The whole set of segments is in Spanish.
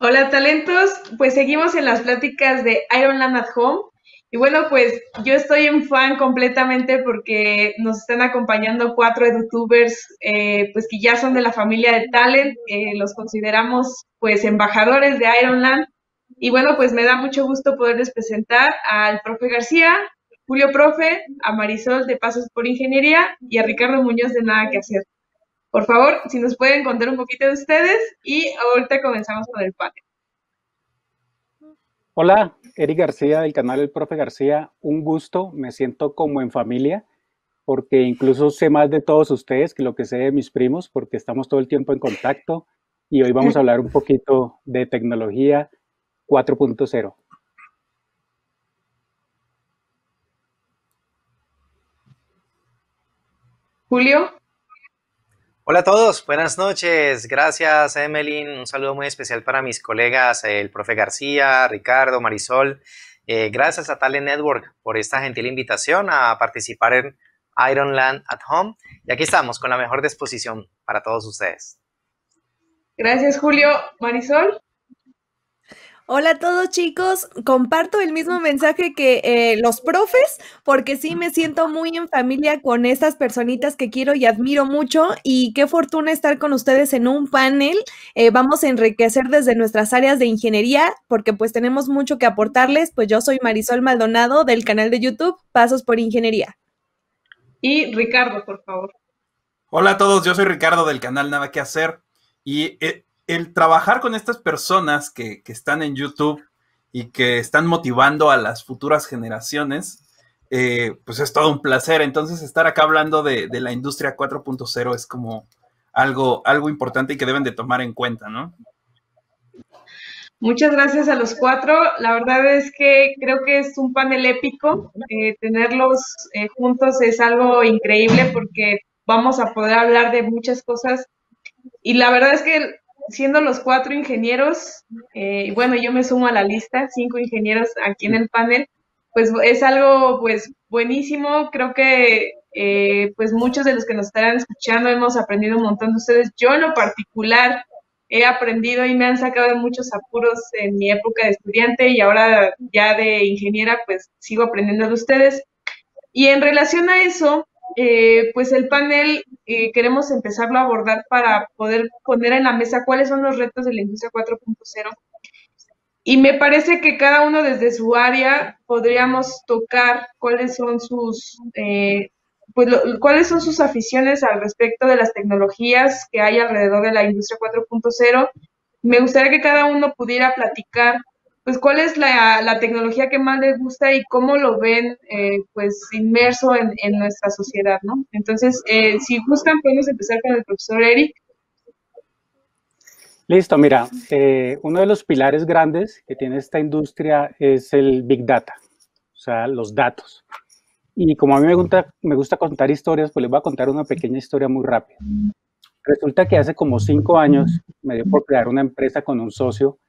Hola talentos, pues seguimos en las pláticas de Ironland at Home y bueno, pues yo estoy en fan completamente porque nos están acompañando cuatro edutubers pues que ya son de la familia de Talent, los consideramos pues embajadores de Ironland y bueno, pues me da mucho gusto poderles presentar al profe García, Julio Profe, a Marisol de Pasos por Ingeniería y a Ricardo Muñoz de Nada que Hacer. Por favor, si nos pueden contar un poquito de ustedes y ahorita comenzamos con el panel. Hola, Eric García del canal El Profe García, un gusto, me siento como en familia porque incluso sé más de todos ustedes que lo que sé de mis primos porque estamos todo el tiempo en contacto y hoy vamos a hablar un poquito de tecnología 4.0. Julio. Hola a todos, buenas noches. Gracias, Emelyn. Un saludo muy especial para mis colegas, el profe García, Ricardo, Marisol. Gracias a Talent Network por esta gentil invitación a participar en Ironland at Home. Y aquí estamos con la mejor disposición para todos ustedes. Gracias, Julio. Marisol. Hola a todos, chicos, comparto el mismo mensaje que los profes, porque sí me siento muy en familia con estas personitas que quiero y admiro mucho, y qué fortuna estar con ustedes en un panel. Vamos a enriquecer desde nuestras áreas de ingeniería, porque pues tenemos mucho que aportarles. Pues yo soy Marisol Maldonado del canal de YouTube Pasos por Ingeniería. Y Ricardo, por favor. Hola a todos, yo soy Ricardo del canal Nada que Hacer, y el trabajar con estas personas que están en YouTube y que están motivando a las futuras generaciones, pues es todo un placer. Entonces estar acá hablando de la industria 4.0 es como algo importante y que deben de tomar en cuenta, ¿no? Muchas gracias a los cuatro. La verdad es que creo que es un panel épico. Tenerlos juntos es algo increíble porque vamos a poder hablar de muchas cosas. Y la verdad es que siendo los cuatro ingenieros, bueno, yo me sumo a la lista, 5 ingenieros aquí en el panel, pues es algo pues buenísimo. Creo que pues muchos de los que nos estarán escuchando hemos aprendido un montón de ustedes. Yo en lo particular he aprendido y me han sacado de muchos apuros en mi época de estudiante y ahora ya de ingeniera, pues sigo aprendiendo de ustedes. Y en relación a eso, pues el panel queremos empezarlo a abordar para poder poner en la mesa cuáles son los retos de la industria 4.0. Y me parece que cada uno desde su área podríamos tocar cuáles son sus, cuáles son sus aficiones al respecto de las tecnologías que hay alrededor de la industria 4.0. Me gustaría que cada uno pudiera platicar pues cuál es la tecnología que más les gusta y cómo lo ven pues inmerso en nuestra sociedad, ¿no? Entonces, si gustan, podemos empezar con el profesor Eric. Listo, mira, uno de los pilares grandes que tiene esta industria es el Big Data, o sea, los datos. Y como a mí me gusta contar historias, pues les voy a contar una pequeña historia muy rápida. Resulta que hace como 5 años me dio por crear una empresa con un socio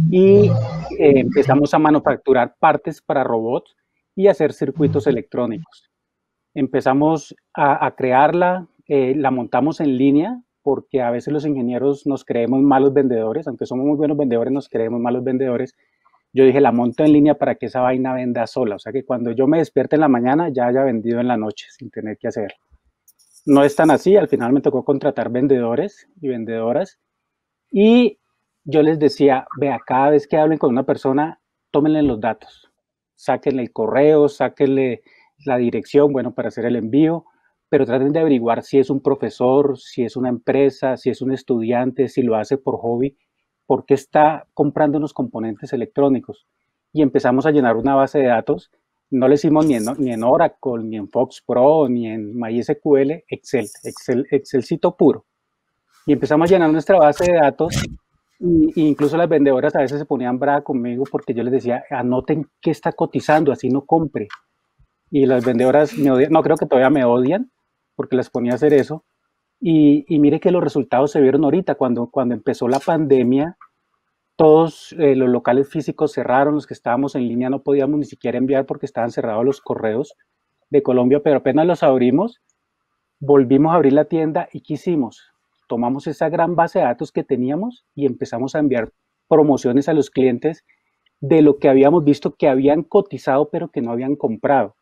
y empezamos a manufacturar partes para robots y hacer circuitos electrónicos. Empezamos a crearla, la montamos en línea porque a veces los ingenieros nos creemos malos vendedores, aunque somos muy buenos vendedores, nos creemos malos vendedores. Yo dije, la monto en línea para que esa vaina venda sola, o sea que cuando yo me despierte en la mañana ya haya vendido en la noche sin tener que hacerlo. No es tan así, al final me tocó contratar vendedores y vendedoras y yo les decía, vea, cada vez que hablen con una persona, tómenle los datos, sáquenle el correo, sáquenle la dirección, bueno, para hacer el envío, pero traten de averiguar si es un profesor, si es una empresa, si es un estudiante, si lo hace por hobby, por qué está comprando unos componentes electrónicos. Y empezamos a llenar una base de datos. No lo hicimos ni en Oracle, ni en Fox Pro, ni en MySQL, Excelcito puro. Y empezamos a llenar nuestra base de datos y incluso las vendedoras a veces se ponían bravas conmigo porque yo les decía, anoten qué está cotizando, así no compre. Y las vendedoras me odian, no creo que todavía me odian porque les ponía a hacer eso. Y mire que los resultados se vieron ahorita, cuando empezó la pandemia, todos los locales físicos cerraron, los que estábamos en línea no podíamos ni siquiera enviar porque estaban cerrados los correos de Colombia, pero apenas los abrimos, volvimos a abrir la tienda y ¿qué hicimos? Tomamos esa gran base de datos que teníamos y empezamos a enviar promociones a los clientes de lo que habíamos visto que habían cotizado pero que no habían comprado.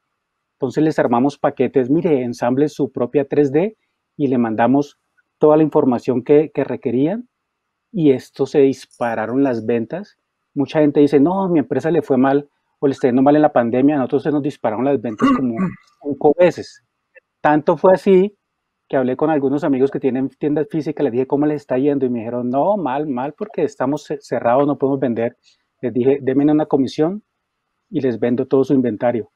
Entonces les armamos paquetes, mire, ensamble su propia 3D y le mandamos toda la información que requerían y esto se dispararon las ventas. Mucha gente dice, no, mi empresa le fue mal o le está yendo mal en la pandemia. A nosotros se nos dispararon las ventas como 5 veces. Tanto fue así que hablé con algunos amigos que tienen tiendas físicas, les dije cómo les está yendo y me dijeron, no, mal, porque estamos cerrados, no podemos vender. Les dije, denme una comisión y les vendo todo su inventario.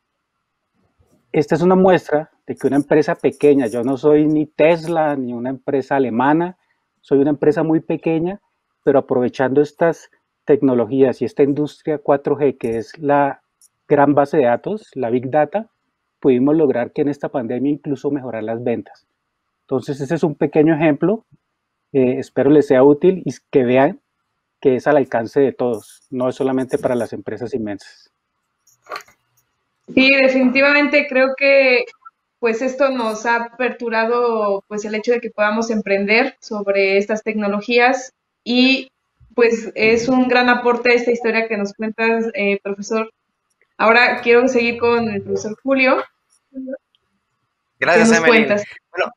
Esta es una muestra de que una empresa pequeña, yo no soy ni Tesla ni una empresa alemana, soy una empresa muy pequeña, pero aprovechando estas tecnologías y esta industria 4G, que es la gran base de datos, la Big Data, pudimos lograr que en esta pandemia incluso mejorar las ventas. Entonces ese es un pequeño ejemplo, espero les sea útil y que vean que es al alcance de todos, no es solamente para las empresas inmensas. Sí, definitivamente creo que pues esto nos ha aperturado pues el hecho de que podamos emprender sobre estas tecnologías y pues es un gran aporte esta historia que nos cuentas, profesor. Ahora quiero seguir con el profesor Julio. Gracias, ¿Qué nos Emelín. cuentas? Bueno,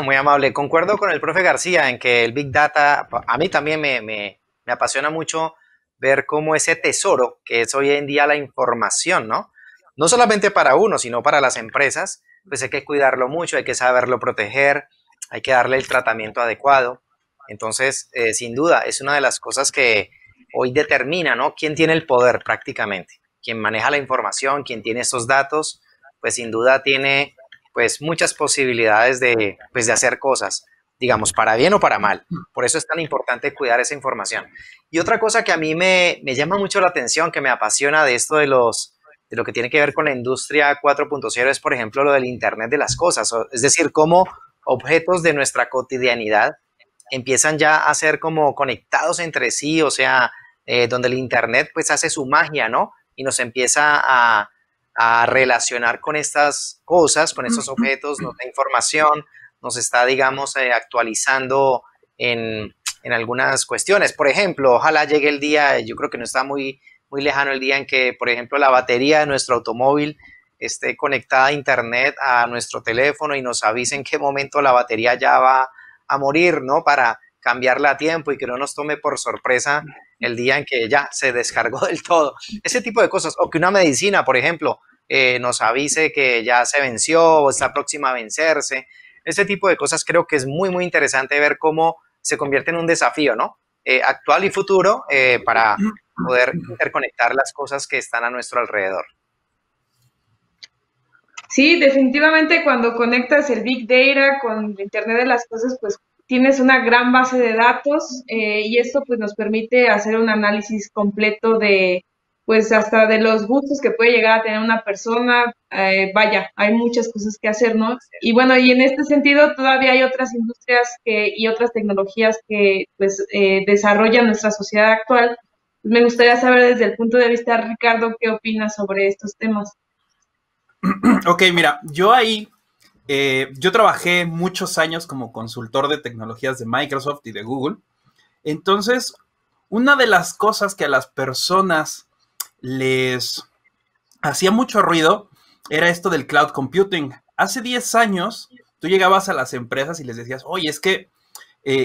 muy amable. Concuerdo con el profe García en que el Big Data, a mí también me apasiona mucho ver cómo ese tesoro que es hoy en día la información, ¿no? No solamente para uno, sino para las empresas, pues hay que cuidarlo mucho, hay que saberlo proteger, hay que darle el tratamiento adecuado. Entonces, sin duda, es una de las cosas que hoy determina, ¿no? ¿Quién tiene el poder prácticamente? Quien maneja la información, quien tiene estos datos, pues sin duda tiene pues muchas posibilidades pues, de hacer cosas, digamos, para bien o para mal. Por eso es tan importante cuidar esa información. Y otra cosa que a mí me llama mucho la atención, que me apasiona de esto de lo que tiene que ver con la industria 4.0 es, por ejemplo, lo del Internet de las cosas. Es decir, cómo objetos de nuestra cotidianidad empiezan ya a ser como conectados entre sí, o sea, donde el Internet pues hace su magia, ¿no? Y nos empieza a relacionar con estas cosas, con estos objetos, nos da información, nos está, digamos, actualizando en algunas cuestiones. Por ejemplo, ojalá llegue el día, yo creo que no está muy lejano el día en que, por ejemplo, la batería de nuestro automóvil esté conectada a internet a nuestro teléfono y nos avise en qué momento la batería ya va a morir, ¿no? Para cambiarla a tiempo y que no nos tome por sorpresa el día en que ya se descargó del todo. Ese tipo de cosas. O que una medicina, por ejemplo, nos avise que ya se venció o está próxima a vencerse. Ese tipo de cosas creo que es muy interesante ver cómo se convierte en un desafío, ¿no? Actual y futuro para poder interconectar las cosas que están a nuestro alrededor. Sí, definitivamente cuando conectas el Big Data con el Internet de las cosas, pues tienes una gran base de datos y esto pues nos permite hacer un análisis completo de pues hasta de los gustos que puede llegar a tener una persona. Vaya, hay muchas cosas que hacer, ¿no? Y bueno, y en este sentido todavía hay otras industrias y otras tecnologías que pues desarrollan nuestra sociedad actual. Me gustaría saber desde el punto de vista de Ricardo, ¿qué opinas sobre estos temas? Ok, mira, yo trabajé muchos años como consultor de tecnologías de Microsoft y de Google. Entonces, una de las cosas que a las personas les hacía mucho ruido era esto del cloud computing. Hace 10 años, tú llegabas a las empresas y les decías, oye, es que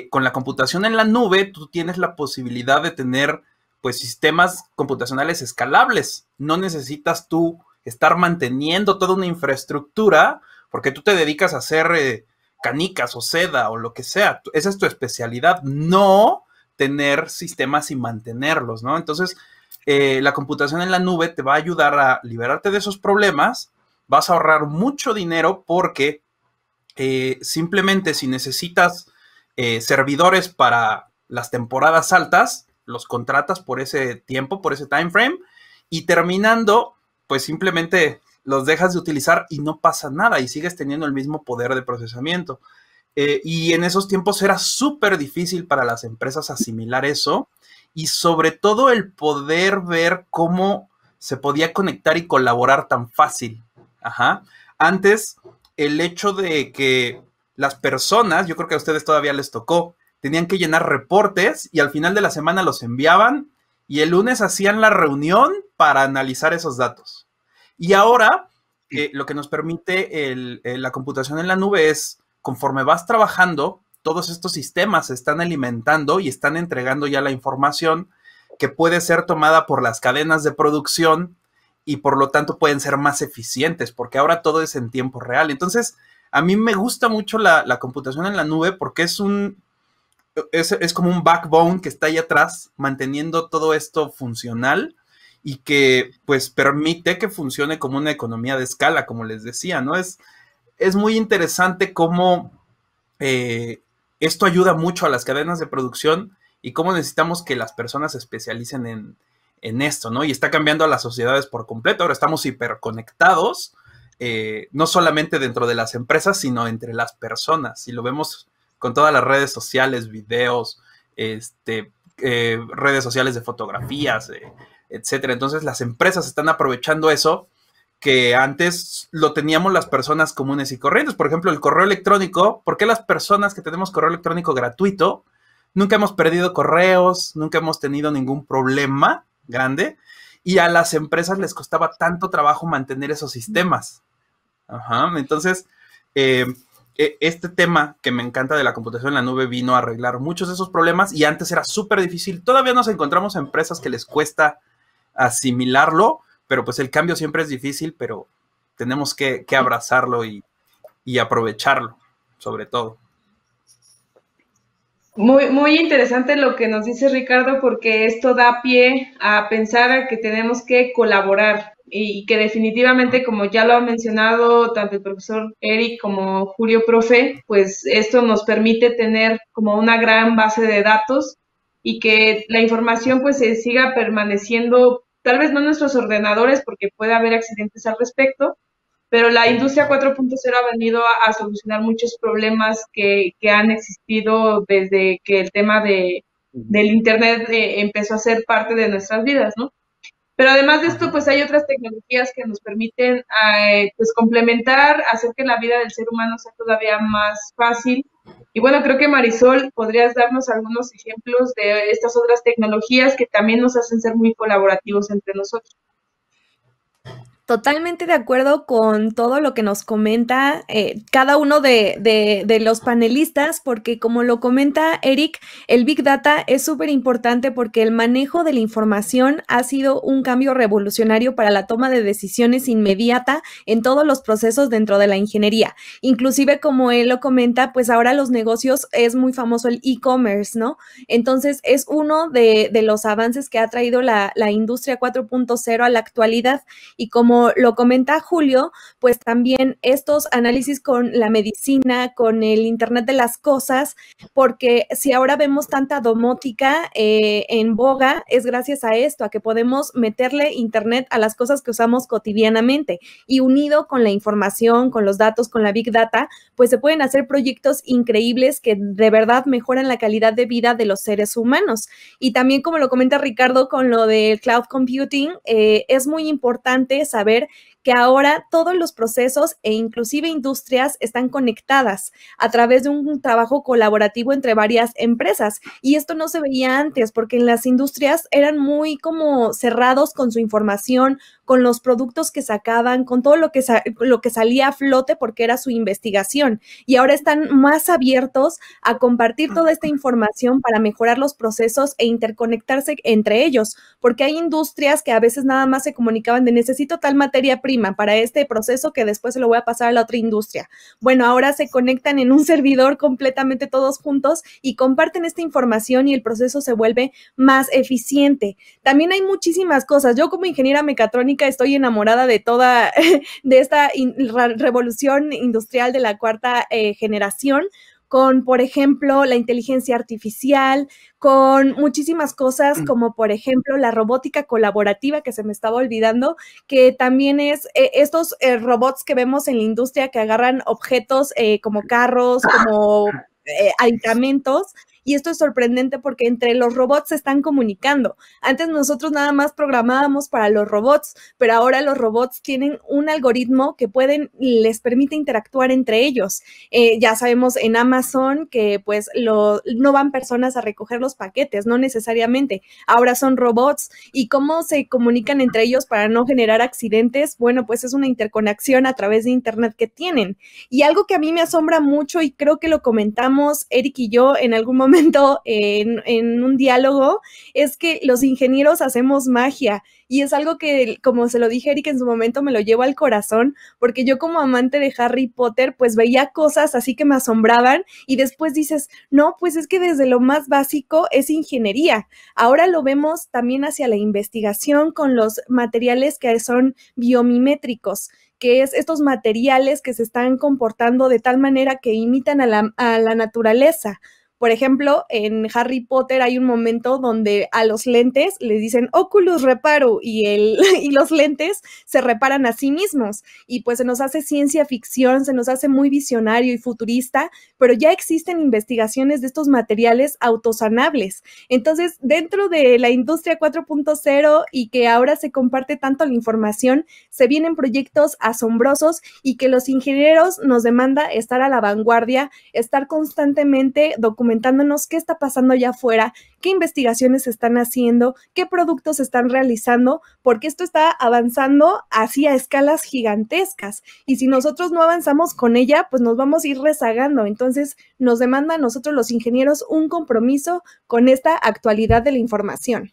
con la computación en la nube, tú tienes la posibilidad de tener pues sistemas computacionales escalables. No necesitas tú estar manteniendo toda una infraestructura porque tú te dedicas a hacer canicas o seda o lo que sea. Esa es tu especialidad, no tener sistemas y mantenerlos, ¿no? Entonces, la computación en la nube te va a ayudar a liberarte de esos problemas, vas a ahorrar mucho dinero porque simplemente si necesitas servidores para las temporadas altas, los contratas por ese tiempo, por ese time frame, y terminando, pues simplemente los dejas de utilizar y no pasa nada y sigues teniendo el mismo poder de procesamiento. Y en esos tiempos era súper difícil para las empresas asimilar eso y sobre todo el poder ver cómo se podía conectar y colaborar tan fácil. Ajá. Antes, el hecho de que las personas, yo creo que a ustedes todavía les tocó, tenían que llenar reportes y al final de la semana los enviaban y el lunes hacían la reunión para analizar esos datos. Y ahora, lo que nos permite la computación en la nube es, conforme vas trabajando, todos estos sistemas se están alimentando y están entregando ya la información que puede ser tomada por las cadenas de producción y por lo tanto pueden ser más eficientes, porque ahora todo es en tiempo real. Entonces, a mí me gusta mucho la computación en la nube porque es como un backbone que está ahí atrás, manteniendo todo esto funcional y que pues permite que funcione como una economía de escala, como les decía, ¿no? Es muy interesante cómo esto ayuda mucho a las cadenas de producción y cómo necesitamos que las personas se especialicen en esto, ¿no? Y está cambiando a las sociedades por completo. Ahora estamos hiperconectados, no solamente dentro de las empresas, sino entre las personas. Y lo vemos con todas las redes sociales, videos, redes sociales de fotografías, etcétera. Entonces las empresas están aprovechando eso que antes lo teníamos las personas comunes y corrientes. Por ejemplo, el correo electrónico. ¿Por qué las personas que tenemos correo electrónico gratuito nunca hemos perdido correos, nunca hemos tenido ningún problema grande? Y a las empresas les costaba tanto trabajo mantener esos sistemas. Ajá. Entonces, este tema que me encanta de la computación en la nube vino a arreglar muchos de esos problemas y antes era súper difícil. Todavía nos encontramos empresas que les cuesta asimilarlo, pero pues el cambio siempre es difícil, pero tenemos que abrazarlo y aprovecharlo, sobre todo. Muy, muy interesante lo que nos dice Ricardo, porque esto da pie a pensar que tenemos que colaborar y que definitivamente, como ya lo ha mencionado tanto el profesor Eric como Julio Profe, pues esto nos permite tener como una gran base de datos y que la información pues se siga permaneciendo, tal vez no en nuestros ordenadores porque puede haber accidentes al respecto, pero la industria 4.0 ha venido a solucionar muchos problemas que han existido desde que el tema del Internet empezó a ser parte de nuestras vidas, ¿no? Pero además de esto, pues hay otras tecnologías que nos permiten pues complementar, hacer que la vida del ser humano sea todavía más fácil. Y bueno, creo que Marisol, podrías darnos algunos ejemplos de estas otras tecnologías que también nos hacen ser muy colaborativos entre nosotros. Totalmente de acuerdo con todo lo que nos comenta cada uno de los panelistas, porque como lo comenta Eric, el Big Data es súper importante porque el manejo de la información ha sido un cambio revolucionario para la toma de decisiones inmediata en todos los procesos dentro de la ingeniería. Inclusive, como él lo comenta, pues ahora los negocios es muy famoso el e-commerce, ¿no? Entonces, es uno de los avances que ha traído la industria 4.0 a la actualidad y como lo comenta Julio, pues también estos análisis con la medicina, con el Internet de las cosas, porque si ahora vemos tanta domótica en boga, es gracias a esto, a que podemos meterle Internet a las cosas que usamos cotidianamente y unido con la información, con los datos, con la Big Data, pues se pueden hacer proyectos increíbles que de verdad mejoran la calidad de vida de los seres humanos. Y también, como lo comenta Ricardo con lo del cloud computing, es muy importante saber que ahora todos los procesos e inclusive industrias están conectadas a través de un trabajo colaborativo entre varias empresas. Y esto no se veía antes porque en las industrias eran muy como cerrados con su información, con los productos que sacaban, con todo lo que salía a flote porque era su investigación. Y ahora están más abiertos a compartir toda esta información para mejorar los procesos e interconectarse entre ellos, porque hay industrias que a veces nada más se comunicaban de necesito tal materia prima para este proceso que después se lo voy a pasar a la otra industria. Bueno, ahora se conectan en un servidor completamente todos juntos y comparten esta información y el proceso se vuelve más eficiente. También hay muchísimas cosas. Yo como ingeniera mecatrónica estoy enamorada de toda, de esta revolución industrial de la cuarta generación, con, por ejemplo, la inteligencia artificial, con muchísimas cosas como, por ejemplo, la robótica colaborativa, que se me estaba olvidando, que también es estos robots que vemos en la industria que agarran objetos como carros, como aditamentos, y esto es sorprendente porque entre los robots se están comunicando. Antes nosotros nada más programábamos para los robots, pero ahora los robots tienen un algoritmo que les permite interactuar entre ellos. Ya sabemos en Amazon que pues no van personas a recoger los paquetes, no necesariamente. Ahora son robots. ¿Y cómo se comunican entre ellos para no generar accidentes? Bueno, pues es una interconexión a través de Internet que tienen. Y algo que a mí me asombra mucho, y creo que lo comentamos Eric y yo en algún momento en un diálogo, es que los ingenieros hacemos magia. Y es algo que, como se lo dije a Eric en su momento, me lo llevo al corazón, porque yo como amante de Harry Potter, pues veía cosas así que me asombraban y después dices, no, pues es que desde lo más básico es ingeniería. Ahora lo vemos también hacia la investigación con los materiales que son biomimétricos, que es estos materiales que se están comportando de tal manera que imitan a la naturaleza. Por ejemplo, en Harry Potter hay un momento donde a los lentes les dicen Oculus Reparo y los lentes se reparan a sí mismos. Y pues se nos hace ciencia ficción, se nos hace muy visionario y futurista, pero ya existen investigaciones de estos materiales autosanables. Entonces, dentro de la industria 4.0 y que ahora se comparte tanto la información, se vienen proyectos asombrosos y que los ingenieros nos demanda estar a la vanguardia, estar constantemente documentándonos qué está pasando allá afuera, qué investigaciones se están haciendo, qué productos se están realizando, porque esto está avanzando así a escalas gigantescas. Y si nosotros no avanzamos con ella, pues nos vamos a ir rezagando. Entonces, nos demanda a nosotros los ingenieros un compromiso con esta actualidad de la información.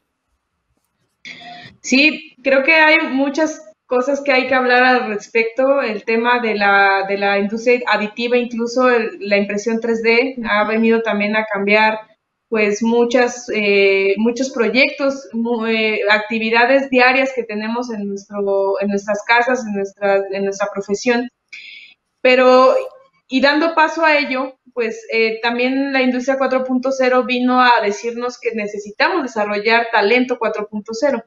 Sí, creo que hay muchas cosas que hay que hablar al respecto. El tema de la industria aditiva, incluso la impresión 3D, ha venido también a cambiar pues muchos proyectos, actividades diarias que tenemos en nuestras casas, en nuestra profesión. Pero, y dando paso a ello, pues también la industria 4.0 vino a decirnos que necesitamos desarrollar talento 4.0.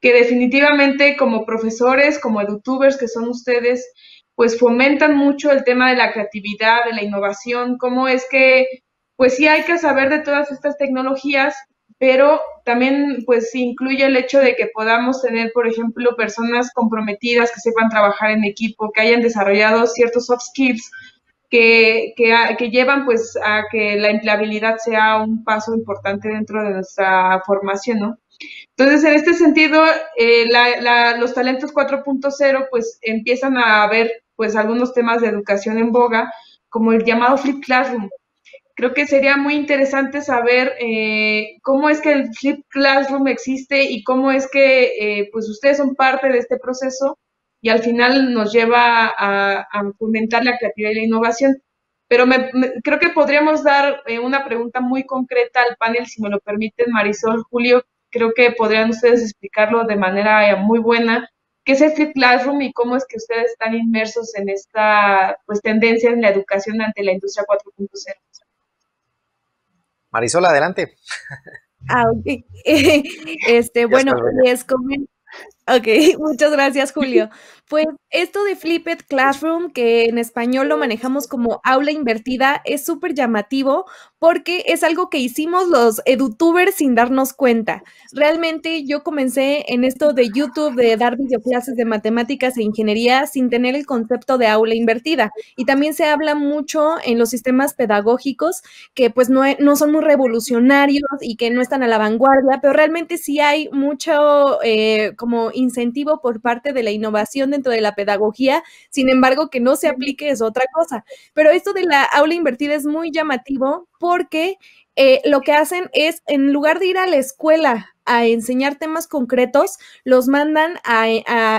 Que definitivamente como profesores, como edutubers que son ustedes, pues fomentan mucho el tema de la creatividad, de la innovación, cómo es que, pues sí hay que saber de todas estas tecnologías, pero también pues incluye el hecho de que podamos tener, por ejemplo, personas comprometidas que sepan trabajar en equipo, que hayan desarrollado ciertos soft skills que llevan pues a que la empleabilidad sea un paso importante dentro de nuestra formación, ¿no? Entonces, en este sentido, los talentos 4.0 pues empiezan a haber pues algunos temas de educación en boga, como el llamado Flip Classroom. Creo que sería muy interesante saber cómo es que el Flip Classroom existe y cómo es que pues ustedes son parte de este proceso y al final nos lleva a fomentar la creatividad y la innovación. Pero creo que podríamos dar una pregunta muy concreta al panel, si me lo permiten, Marisol, Julio. Creo que podrían ustedes explicarlo de manera muy buena. ¿Qué es el Flip Classroom y cómo es que ustedes están inmersos en esta pues, tendencia en la educación ante la industria 4.0? Marisol, adelante. Ok. Bueno, les comento. Ok, muchas gracias, Julio. Pues esto de Flipped Classroom, que en español lo manejamos como aula invertida, es súper llamativo porque es algo que hicimos los edutubers sin darnos cuenta. Realmente yo comencé en esto de YouTube, de dar videoclases de matemáticas e ingeniería sin tener el concepto de aula invertida. Y también se habla mucho en los sistemas pedagógicos que pues no son muy revolucionarios y que no están a la vanguardia, pero realmente sí hay mucho como incentivo por parte de la innovación dentro de la pedagogía, sin embargo, que no se aplique es otra cosa. Pero esto de la aula invertida es muy llamativo porque lo que hacen es, en lugar de ir a la escuela a enseñar temas concretos, los mandan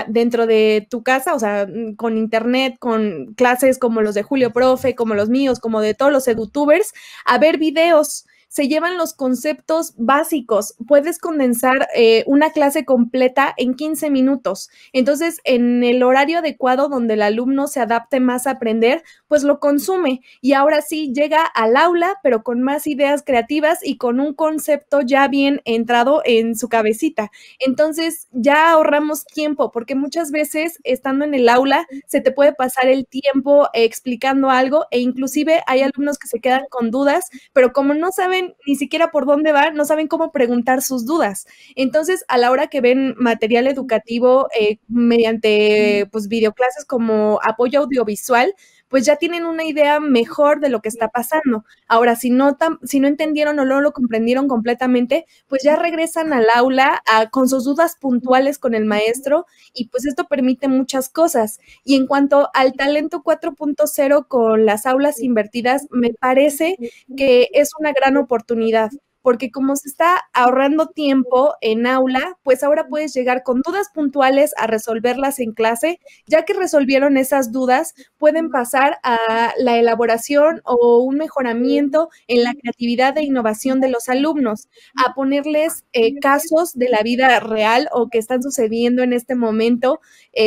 dentro de tu casa, o sea, con internet, con clases como los de Julio Profe, como los míos, como de todos los edutubers, a ver videos. Se llevan los conceptos básicos. Puedes condensar una clase completa en 15 minutos. Entonces, en el horario adecuado donde el alumno se adapte más a aprender, pues lo consume. Y ahora sí llega al aula, pero con más ideas creativas y con un concepto ya bien entrado en su cabecita. Entonces, ya ahorramos tiempo, porque muchas veces estando en el aula se te puede pasar el tiempo explicando algo e inclusive hay alumnos que se quedan con dudas, pero como no saben saben ni siquiera por dónde va, no saben cómo preguntar sus dudas. Entonces, a la hora que ven material educativo mediante pues, videoclases como apoyo audiovisual, pues ya tienen una idea mejor de lo que está pasando. Ahora, si no entendieron o no lo comprendieron completamente, pues ya regresan al aula con sus dudas puntuales con el maestro y pues esto permite muchas cosas. Y en cuanto al talento 4.0 con las aulas invertidas, me parece que es una gran oportunidad, porque como se está ahorrando tiempo en aula, pues ahora puedes llegar con dudas puntuales a resolverlas en clase. Ya que resolvieron esas dudas, pueden pasar a la elaboración o un mejoramiento en la creatividad e innovación de los alumnos, a ponerles casos de la vida real o que están sucediendo en este momento,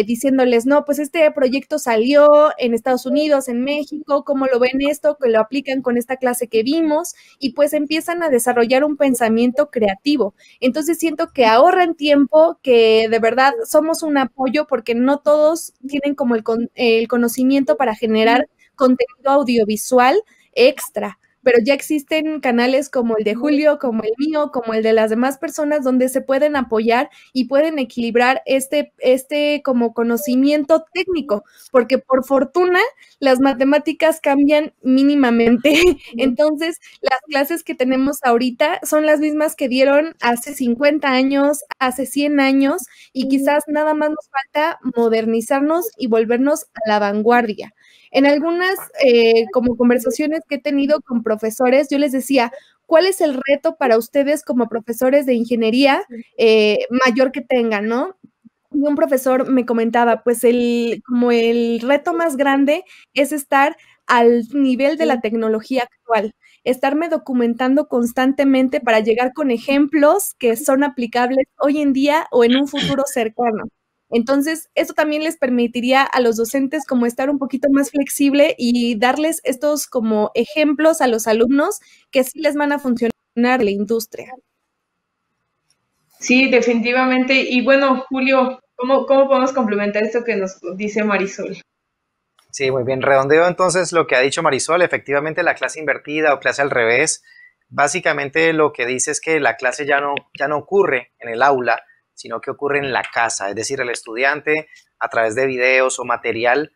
diciéndoles, no, pues este proyecto salió en Estados Unidos, en México, ¿cómo lo ven esto? Que lo aplican con esta clase que vimos, y pues empiezan a desarrollar un pensamiento creativo. Entonces siento que ahorran tiempo, que de verdad somos un apoyo, porque no todos tienen como el conocimiento para generar contenido audiovisual extra, pero ya existen canales como el de Julio, como el mío, como el de las demás personas, donde se pueden apoyar y pueden equilibrar este como conocimiento técnico, porque por fortuna las matemáticas cambian mínimamente. Entonces, las clases que tenemos ahorita son las mismas que dieron hace 50 años, hace 100 años, y quizás nada más nos falta modernizarnos y volvernos a la vanguardia. En algunas como conversaciones que he tenido con profesores, yo les decía, ¿cuál es el reto para ustedes como profesores de ingeniería mayor que tengan, no? Y un profesor me comentaba, pues como el reto más grande es estar al nivel de la tecnología actual, estarme documentando constantemente para llegar con ejemplos que son aplicables hoy en día o en un futuro cercano. Entonces, eso también les permitiría a los docentes como estar un poquito más flexible y darles estos como ejemplos a los alumnos que sí les van a funcionar en la industria. Sí, definitivamente. Y bueno, Julio, ¿cómo podemos complementar esto que nos dice Marisol? Sí, muy bien. Redondeo entonces lo que ha dicho Marisol. Efectivamente, la clase invertida o clase al revés, básicamente lo que dice es que la clase ya no ocurre en el aula, sino que ocurre en la casa. Es decir, el estudiante, a través de videos o material,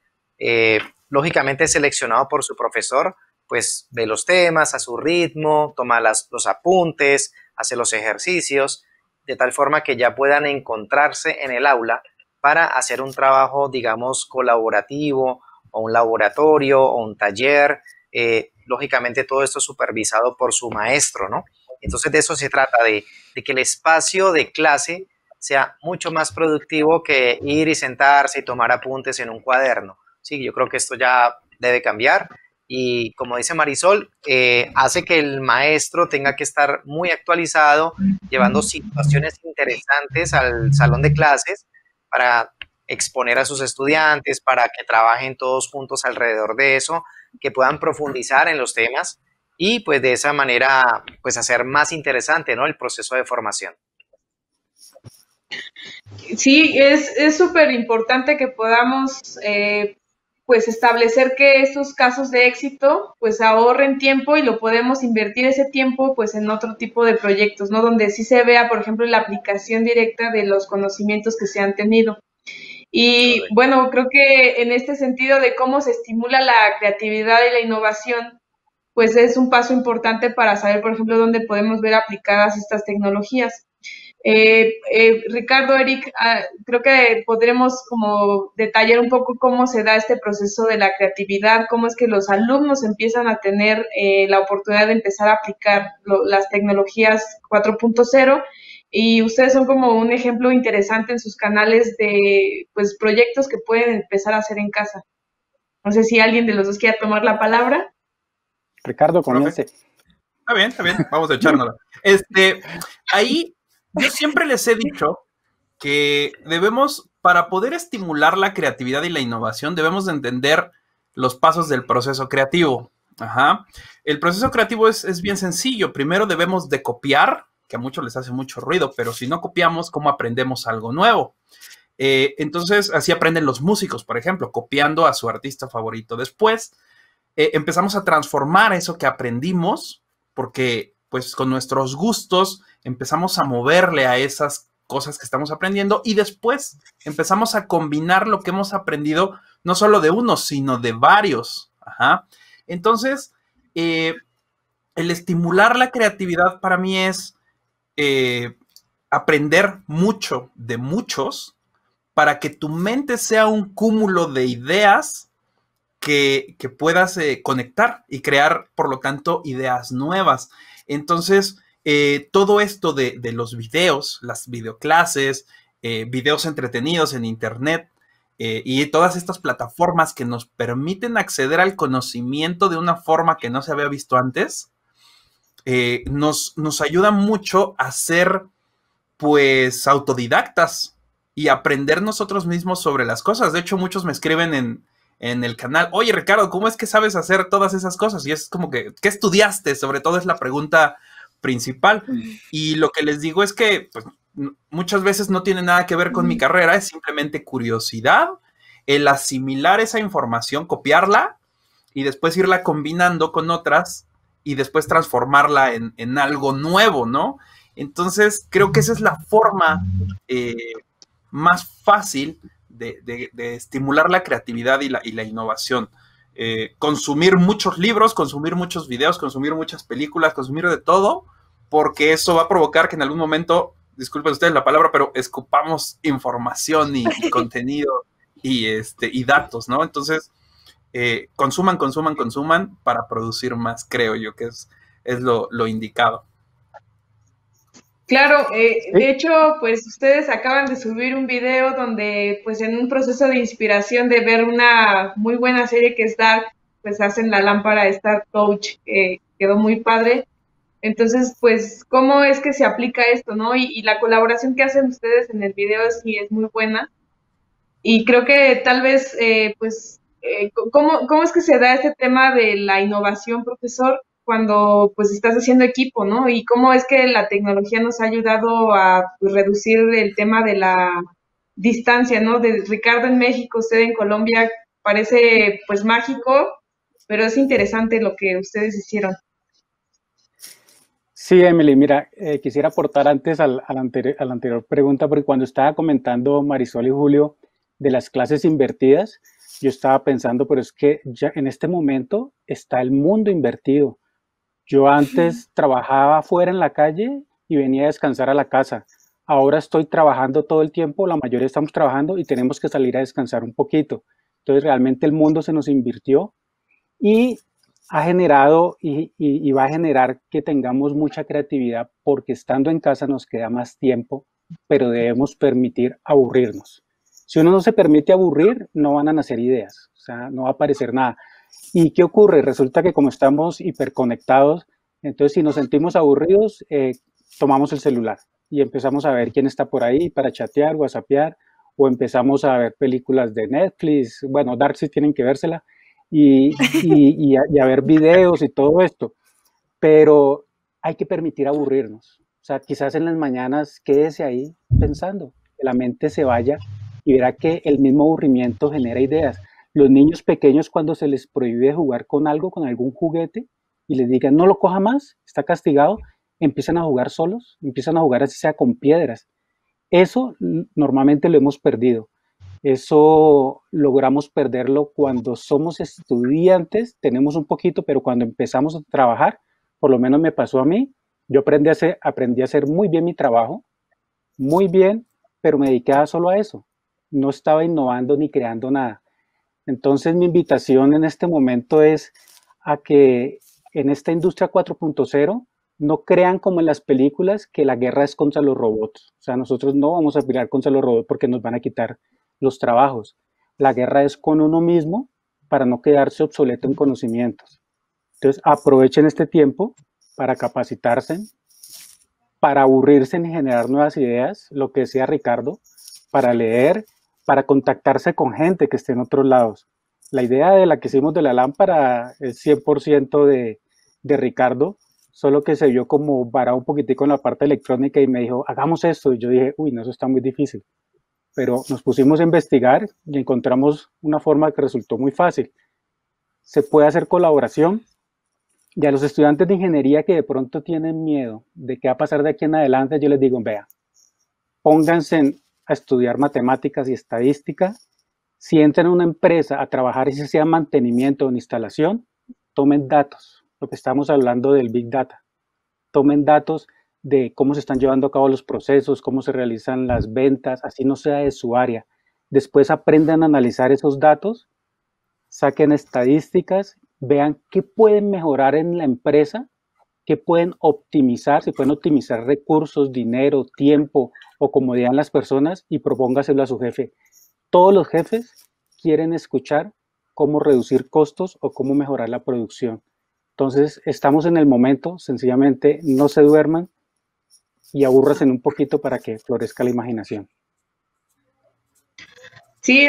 lógicamente seleccionado por su profesor, pues ve los temas a su ritmo, toma los apuntes, hace los ejercicios, de tal forma que ya puedan encontrarse en el aula para hacer un trabajo, digamos, colaborativo, o un laboratorio, o un taller, lógicamente todo esto supervisado por su maestro, ¿no? Entonces de eso se trata, de que el espacio de clase sea mucho más productivo que ir y sentarse y tomar apuntes en un cuaderno. Sí, yo creo que esto ya debe cambiar, y como dice Marisol, hace que el maestro tenga que estar muy actualizado, llevando situaciones interesantes al salón de clases para exponer a sus estudiantes, para que trabajen todos juntos alrededor de eso, que puedan profundizar en los temas y pues de esa manera pues hacer más interesante, ¿no?, el proceso de formación. Sí, es súper importante que podamos pues establecer que estos casos de éxito pues ahorren tiempo y lo podemos invertir ese tiempo pues en otro tipo de proyectos, ¿no? Donde sí se vea, por ejemplo, la aplicación directa de los conocimientos que se han tenido. Y bueno, creo que en este sentido de cómo se estimula la creatividad y la innovación, pues es un paso importante para saber, por ejemplo, dónde podemos ver aplicadas estas tecnologías. Ricardo, Eric, creo que podremos como detallar un poco cómo se da este proceso de la creatividad, cómo es que los alumnos empiezan a tener la oportunidad de empezar a aplicar las tecnologías 4.0, y ustedes son como un ejemplo interesante en sus canales de pues proyectos que pueden empezar a hacer en casa. No sé si alguien de los dos quiera tomar la palabra. Ricardo, comience. Está bien, vamos a echárnosla. Ahí yo siempre les he dicho que debemos, para poder estimular la creatividad y la innovación, debemos de entender los pasos del proceso creativo. Ajá. El proceso creativo es bien sencillo. Primero debemos de copiar, que a muchos les hace mucho ruido, pero si no copiamos, ¿cómo aprendemos algo nuevo? Entonces, así aprenden los músicos, por ejemplo, copiando a su artista favorito. Después, empezamos a transformar eso que aprendimos, porque pues con nuestros gustos empezamos a moverle a esas cosas que estamos aprendiendo y después empezamos a combinar lo que hemos aprendido, no solo de uno, sino de varios. Ajá. Entonces, el estimular la creatividad para mí es aprender mucho de muchos para que tu mente sea un cúmulo de ideas que puedas conectar y crear, por lo tanto, ideas nuevas. Entonces, todo esto de los videos, las videoclases, videos entretenidos en internet y todas estas plataformas que nos permiten acceder al conocimiento de una forma que no se había visto antes, nos ayuda mucho a ser, pues, autodidactas y aprender nosotros mismos sobre las cosas. De hecho, muchos me escriben en el canal, oye, Ricardo, ¿cómo es que sabes hacer todas esas cosas? Y es como que, ¿qué estudiaste? Sobre todo es la pregunta principal. Y lo que les digo es que pues, muchas veces no tiene nada que ver con mi carrera, es simplemente curiosidad, el asimilar esa información, copiarla y después irla combinando con otras y después transformarla en algo nuevo, ¿no? Entonces, creo que esa es la forma más fácil de estimular la creatividad y la innovación. Consumir muchos libros, consumir muchos videos, consumir muchas películas, consumir de todo, porque eso va a provocar que en algún momento, disculpen ustedes la palabra, pero escupamos información y contenido y datos, ¿no? Entonces, consuman para producir más, creo yo que es lo indicado. Claro, de hecho, pues ustedes acaban de subir un video donde, pues en un proceso de inspiración de ver una muy buena serie que es Dark, pues hacen la lámpara Star Touch, quedó muy padre. Entonces, pues, ¿cómo es que se aplica esto, no? Y la colaboración que hacen ustedes en el video sí es muy buena. Y creo que tal vez, ¿cómo es que se da este tema de la innovación, profesor, cuando pues estás haciendo equipo, ¿no? Y cómo es que la tecnología nos ha ayudado a pues, reducir el tema de la distancia, ¿no? De Ricardo en México, usted en Colombia, parece pues mágico, pero es interesante lo que ustedes hicieron. Sí, Emily, mira, quisiera aportar antes a la anterior pregunta, porque cuando estaba comentando Marisol y Julio de las clases invertidas, yo estaba pensando, pero es que ya en este momento está el mundo invertido. Yo antes trabajaba afuera en la calle y venía a descansar a la casa. Ahora estoy trabajando todo el tiempo, la mayoría estamos trabajando y tenemos que salir a descansar un poquito. Entonces realmente el mundo se nos invirtió y ha generado y va a generar que tengamos mucha creatividad porque estando en casa nos queda más tiempo, pero debemos permitir aburrirnos. Si uno no se permite aburrir, no van a nacer ideas, o sea, no va a aparecer nada. ¿Y qué ocurre? Resulta que como estamos hiperconectados, entonces si nos sentimos aburridos, tomamos el celular y empezamos a ver quién está por ahí para chatear, whatsappear, o empezamos a ver películas de Netflix, bueno, Dark sí tienen que vérsela, y a ver videos y todo esto, pero hay que permitir aburrirnos. O sea, quizás en las mañanas quédese ahí pensando, que la mente se vaya y verá que el mismo aburrimiento genera ideas. Los niños pequeños cuando se les prohíbe jugar con algo, con algún juguete, y les digan no lo coja más, está castigado, empiezan a jugar solos, empiezan a jugar así sea con piedras. Eso normalmente lo hemos perdido. Eso logramos perderlo cuando somos estudiantes, tenemos un poquito, pero cuando empezamos a trabajar, por lo menos me pasó a mí, yo aprendí a hacer muy bien mi trabajo, muy bien, pero me dedicaba solo a eso. No estaba innovando ni creando nada. Entonces mi invitación en este momento es a que en esta industria 4.0 no crean como en las películas que la guerra es contra los robots. O sea, nosotros no vamos a pelear contra los robots porque nos van a quitar los trabajos. La guerra es con uno mismo para no quedarse obsoleto en conocimientos. Entonces aprovechen este tiempo para capacitarse, para aburrirse en generar nuevas ideas, lo que decía Ricardo, para leer, para contactarse con gente que esté en otros lados. La idea de la que hicimos de la lámpara es 100% de Ricardo, solo que se vio como varado un poquitico en la parte electrónica y me dijo, hagamos esto. Y yo dije, uy, no, eso está muy difícil. Pero nos pusimos a investigar y encontramos una forma que resultó muy fácil. Se puede hacer colaboración Y a los estudiantes de ingeniería que de pronto tienen miedo de qué va a pasar de aquí en adelante, yo les digo, vea, pónganse a estudiar matemáticas y estadística. Si entran a una empresa a trabajar, y si sea mantenimiento o en instalación, tomen datos, lo que estamos hablando del Big Data. Tomen datos de cómo se están llevando a cabo los procesos, cómo se realizan las ventas, así no sea de su área. Después aprendan a analizar esos datos, saquen estadísticas, vean qué pueden mejorar en la empresa, qué pueden optimizar, si pueden optimizar recursos, dinero, tiempo o comodidad en las personas y propóngaselo a su jefe. Todos los jefes quieren escuchar cómo reducir costos o cómo mejorar la producción. Entonces, estamos en el momento, sencillamente no se duerman y abúrranse un poquito para que florezca la imaginación. Sí,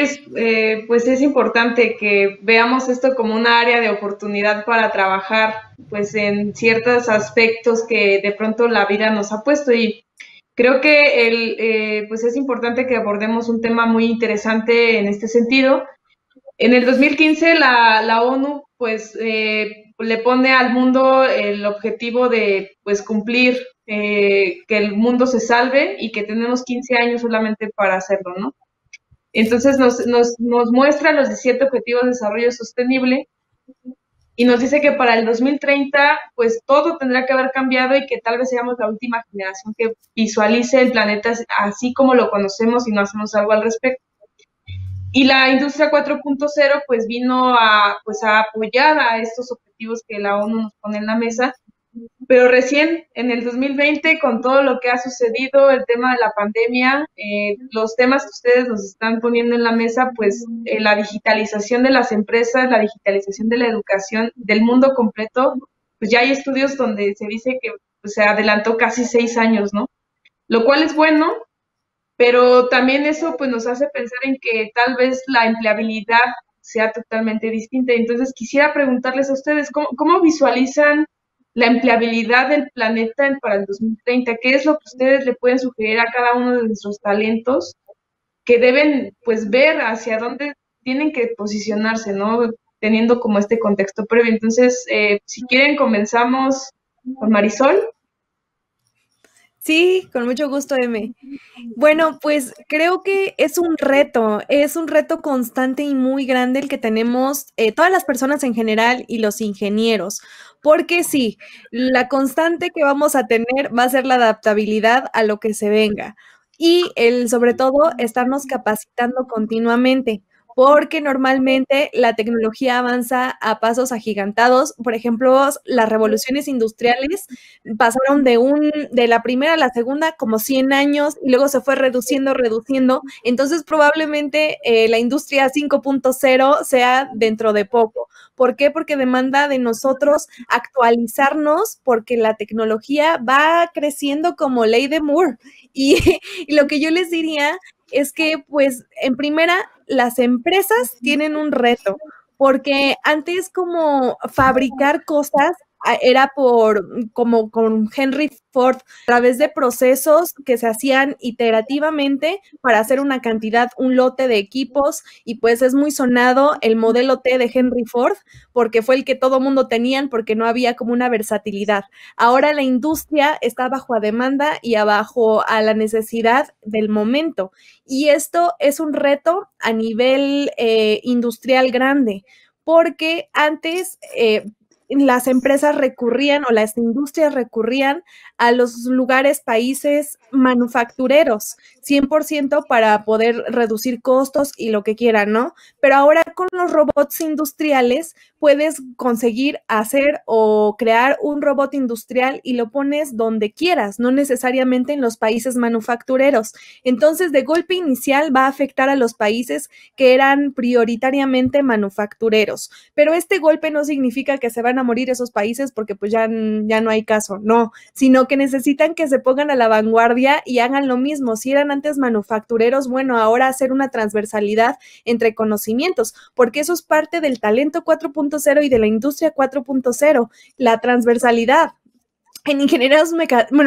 pues es importante que veamos esto como una área de oportunidad para trabajar pues en ciertos aspectos que de pronto la vida nos ha puesto, y creo que pues es importante que abordemos un tema muy interesante en este sentido. En el 2015 la ONU pues le pone al mundo el objetivo de pues cumplir que el mundo se salve, y que tenemos 15 años solamente para hacerlo, ¿no? Entonces nos muestra los 17 Objetivos de Desarrollo Sostenible y nos dice que para el 2030 pues todo tendrá que haber cambiado y que tal vez seamos la última generación que visualice el planeta así como lo conocemos y no hacemos algo al respecto. Y la industria 4.0 pues vino pues a apoyar a estos objetivos que la ONU nos pone en la mesa. Pero recién en el 2020, con todo lo que ha sucedido, el tema de la pandemia, los temas que ustedes nos están poniendo en la mesa, pues la digitalización de las empresas, la digitalización de la educación, del mundo completo, pues ya hay estudios donde se dice que pues, se adelantó casi 6 años, ¿no? Lo cual es bueno, pero también eso pues nos hace pensar en que tal vez la empleabilidad sea totalmente distinta. Entonces quisiera preguntarles a ustedes, ¿cómo visualizan la empleabilidad del planeta para el 2030? ¿Qué es lo que ustedes le pueden sugerir a cada uno de nuestros talentos que deben pues ver hacia dónde tienen que posicionarse, ¿no? Teniendo como este contexto previo. Entonces, si quieren, comenzamos con Marisol. Sí, con mucho gusto, M. Bueno, pues creo que es un reto constante y muy grande el que tenemos todas las personas en general y los ingenieros, porque sí, la constante que vamos a tener va a ser la adaptabilidad a lo que se venga y sobre todo, estarnos capacitando continuamente. Porque normalmente la tecnología avanza a pasos agigantados. Por ejemplo, las revoluciones industriales pasaron de la primera a la segunda como 100 años y luego se fue reduciendo. Entonces, probablemente la industria 5.0 sea dentro de poco. ¿Por qué? Porque demanda de nosotros actualizarnos, porque la tecnología va creciendo como ley de Moore. Y lo que yo les diría es que, pues, en primera, las empresas tienen un reto, porque antes como fabricar cosas era como con Henry Ford, a través de procesos que se hacían iterativamente para hacer una cantidad, un lote de equipos, y pues es muy sonado el modelo T de Henry Ford, porque fue el que todo mundo tenían, porque no había como una versatilidad. Ahora la industria está bajo a demanda y abajo a la necesidad del momento, y esto es un reto a nivel industrial grande, porque antes las empresas recurrían o las industrias recurrían a los lugares, países manufactureros, 100% para poder reducir costos y lo que quieran, ¿no? Pero ahora con los robots industriales puedes conseguir hacer o crear un robot industrial y lo pones donde quieras, no necesariamente en los países manufactureros. Entonces, de golpe inicial va a afectar a los países que eran prioritariamente manufactureros, pero este golpe no significa que se van a morir esos países porque pues ya no hay caso, no, sino que necesitan que se pongan a la vanguardia y hagan lo mismo. Si eran antes manufactureros, bueno, ahora hacer una transversalidad entre conocimientos, porque eso es parte del talento 4.0 y de la industria 4.0, la transversalidad. en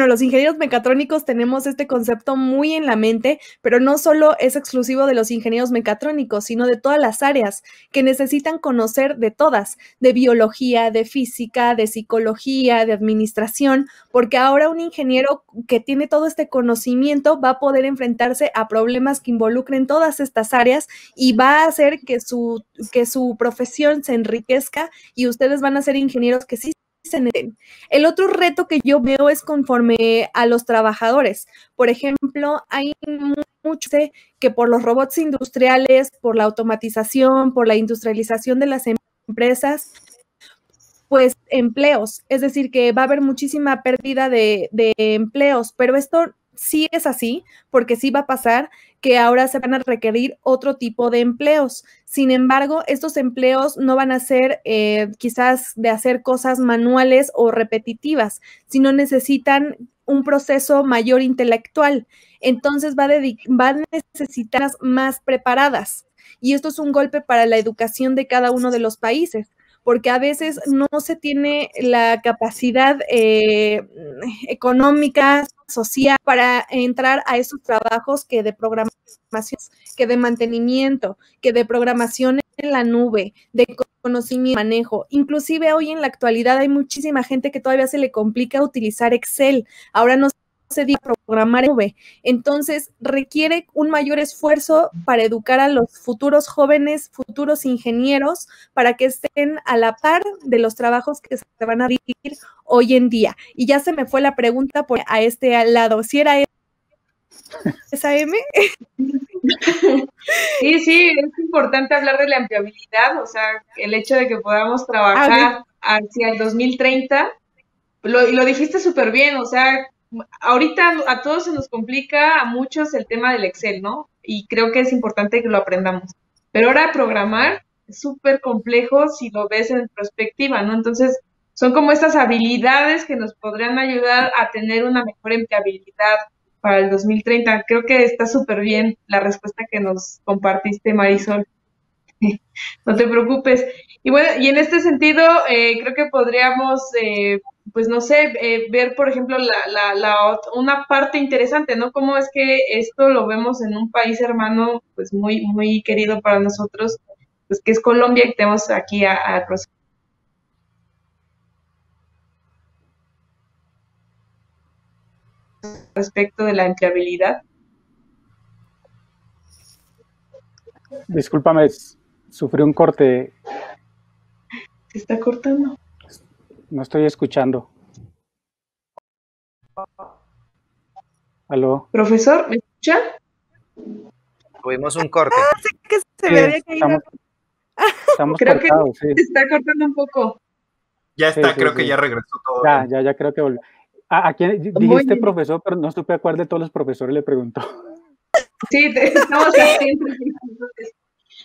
los ingenieros mecatrónicos tenemos este concepto muy en la mente, pero no solo es exclusivo de los ingenieros mecatrónicos, sino de todas las áreas que necesitan conocer de todas, de biología, de física, de psicología, de administración, porque ahora un ingeniero que tiene todo este conocimiento va a poder enfrentarse a problemas que involucren todas estas áreas y va a hacer que su profesión se enriquezca y ustedes van a ser ingenieros que sí. El otro reto que yo veo es conforme a los trabajadores. Por ejemplo, hay mucho que por los robots industriales, por la automatización, por la industrialización de las empresas, pues empleos, es decir, que va a haber muchísima pérdida de empleos, pero esto sí es así, porque sí va a pasar que ahora se van a requerir otro tipo de empleos. Sin embargo, estos empleos no van a ser quizás de hacer cosas manuales o repetitivas, sino necesitan un proceso mayor intelectual. Entonces va a necesitar más preparadas. Y esto es un golpe para la educación de cada uno de los países, porque a veces no se tiene la capacidad económica, social, para entrar a esos trabajos que de programación, que de mantenimiento, que de programación en la nube, de conocimiento, manejo. Inclusive hoy en la actualidad hay muchísima gente que todavía se le complica utilizar Excel. Ahora no se diga programar en nube. Entonces requiere un mayor esfuerzo para educar a los futuros jóvenes, futuros ingenieros, para que estén a la par de los trabajos que se van a dirigir hoy en día. Y ya se me fue la pregunta a este lado. ¿Si era esa M? Sí, es importante hablar de la empleabilidad, o sea, el hecho de que podamos trabajar hacia el 2030, y lo dijiste súper bien, o sea, ahorita a todos se nos complica, a muchos el tema del Excel, ¿no? Y creo que es importante que lo aprendamos. Pero ahora programar es súper complejo si lo ves en perspectiva, ¿no? Entonces, son como estas habilidades que nos podrían ayudar a tener una mejor empleabilidad para el 2030. Creo que está súper bien la respuesta que nos compartiste, Marisol. No te preocupes. Y bueno, y en este sentido, creo que podríamos, pues no sé, ver, por ejemplo, una parte interesante, ¿no? Cómo es que esto lo vemos en un país hermano, pues muy, muy querido para nosotros, pues que es Colombia, y tenemos aquí a profesor respecto de la empleabilidad. Discúlpame, sufrí un corte. Se está cortando. No estoy escuchando. ¿Aló? Profesor, ¿me escucha? Tuvimos un corte. Sí, que se me había caído. Estamos Creo cortados, que se está cortando un poco. Ya está, sí, creo sí. que ya regresó todo. Ya creo que volvió. ¿A quién dijiste profesor? Pero no supe a cuál de todos los profesores le preguntó. Sí, estamos aquí.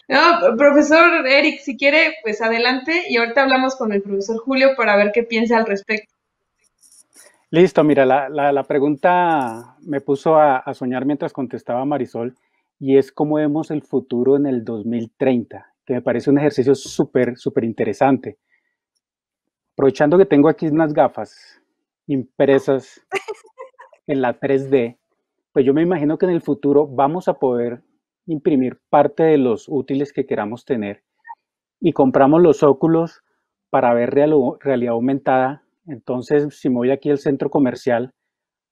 No, profesor Eric, si quiere, pues adelante y ahorita hablamos con el profesor Julio para ver qué piensa al respecto. Listo, mira, la pregunta me puso a soñar mientras contestaba Marisol, y es cómo vemos el futuro en el 2030, que me parece un ejercicio súper interesante. Aprovechando que tengo aquí unas gafas impresas en la 3D, pues yo me imagino que en el futuro vamos a poder imprimir parte de los útiles que queramos tener y compramos los óculos para ver realidad aumentada. Entonces, si me voy aquí al centro comercial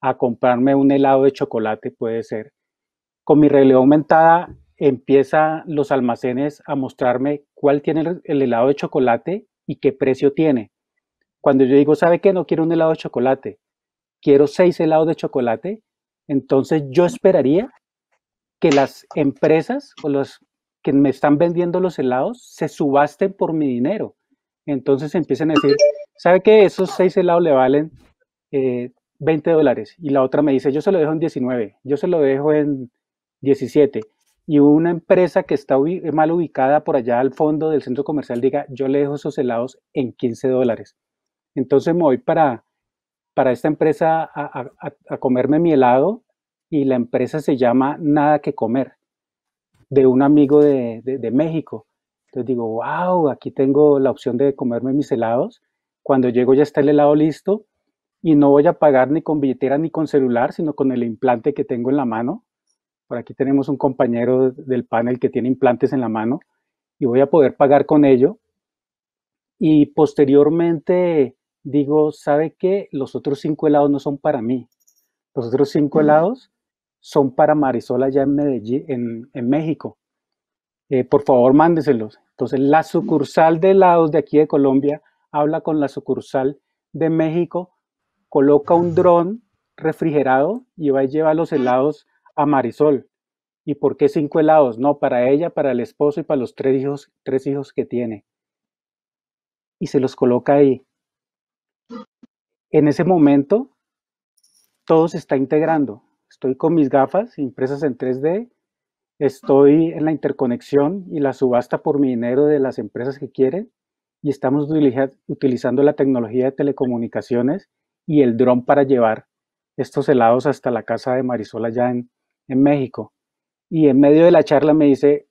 a comprarme un helado de chocolate, puede ser, con mi realidad aumentada empieza los almacenes a mostrarme cuál tiene el helado de chocolate y qué precio tiene. Cuando yo digo, ¿sabe qué? No quiero un helado de chocolate, quiero 6 helados de chocolate, entonces yo esperaría que las empresas o los que me están vendiendo los helados se subasten por mi dinero. Entonces empiezan a decir, ¿sabe qué? Esos 6 helados le valen $20. Y la otra me dice, yo se lo dejo en 19, yo se lo dejo en 17. Y una empresa que está mal ubicada por allá al fondo del centro comercial diga, yo le dejo esos helados en $15. Entonces me voy para esta empresa a comerme mi helado, y la empresa se llama Nada que Comer, de un amigo de México. Entonces digo, wow, aquí tengo la opción de comerme mis helados. Cuando llego ya está el helado listo, y no voy a pagar ni con billetera ni con celular, sino con el implante que tengo en la mano. Por aquí tenemos un compañero del panel que tiene implantes en la mano y voy a poder pagar con ello. Y posteriormente digo, ¿sabe qué? Los otros 5 helados no son para mí. Los otros 5 helados son para Marisol allá en Medellín, en México. Por favor, mándeselos. Entonces, la sucursal de helados de aquí de Colombia habla con la sucursal de México, coloca un dron refrigerado y va y lleva los helados a Marisol. ¿Y por qué 5 helados? No, para ella, para el esposo y para los 3 hijos que tiene. Y se los coloca ahí. En ese momento, todo se está integrando. Estoy con mis gafas impresas en 3D, estoy en la interconexión y la subasta por mi dinero de las empresas que quieren y estamos utilizando la tecnología de telecomunicaciones y el dron para llevar estos helados hasta la casa de Marisol allá en México. Y en medio de la charla me dice,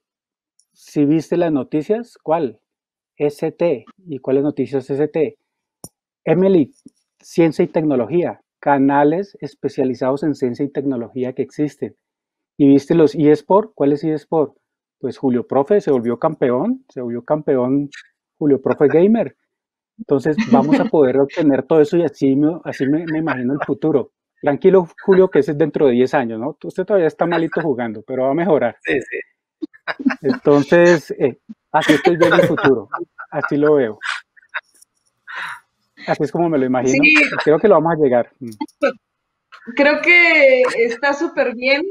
¿si viste las noticias? ¿Cuál? ST. ¿Y cuáles noticias ST? Emily, ciencia y tecnología, canales especializados en ciencia y tecnología que existen. ¿Y viste los eSport? ¿Cuál es eSport? Pues Julio Profe se volvió campeón Julio Profe Gamer. Entonces vamos a poder obtener todo eso y así me imagino el futuro. Tranquilo, Julio, que ese es dentro de 10 años, ¿no? Usted todavía está malito jugando, pero va a mejorar. Sí, sí. Entonces, así estoy viendo el futuro, así lo veo. Así es como me lo imagino. Sí. Creo que lo vamos a llegar. Creo que está súper bien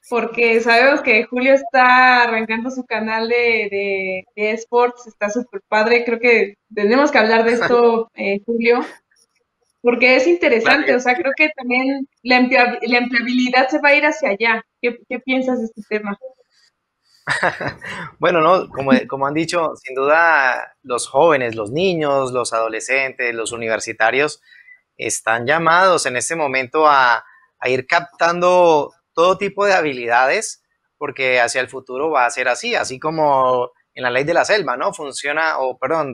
porque sabemos que Julio está arrancando su canal de esports, está súper padre. Creo que tenemos que hablar de esto, Julio, porque es interesante. Claro. O sea, creo que también la empleabilidad se va a ir hacia allá. ¿Qué piensas de este tema? Bueno, no, como han dicho, sin duda los jóvenes, los niños, los adolescentes, los universitarios están llamados en este momento a ir captando todo tipo de habilidades, porque hacia el futuro va a ser así como en la ley de la selva, ¿no?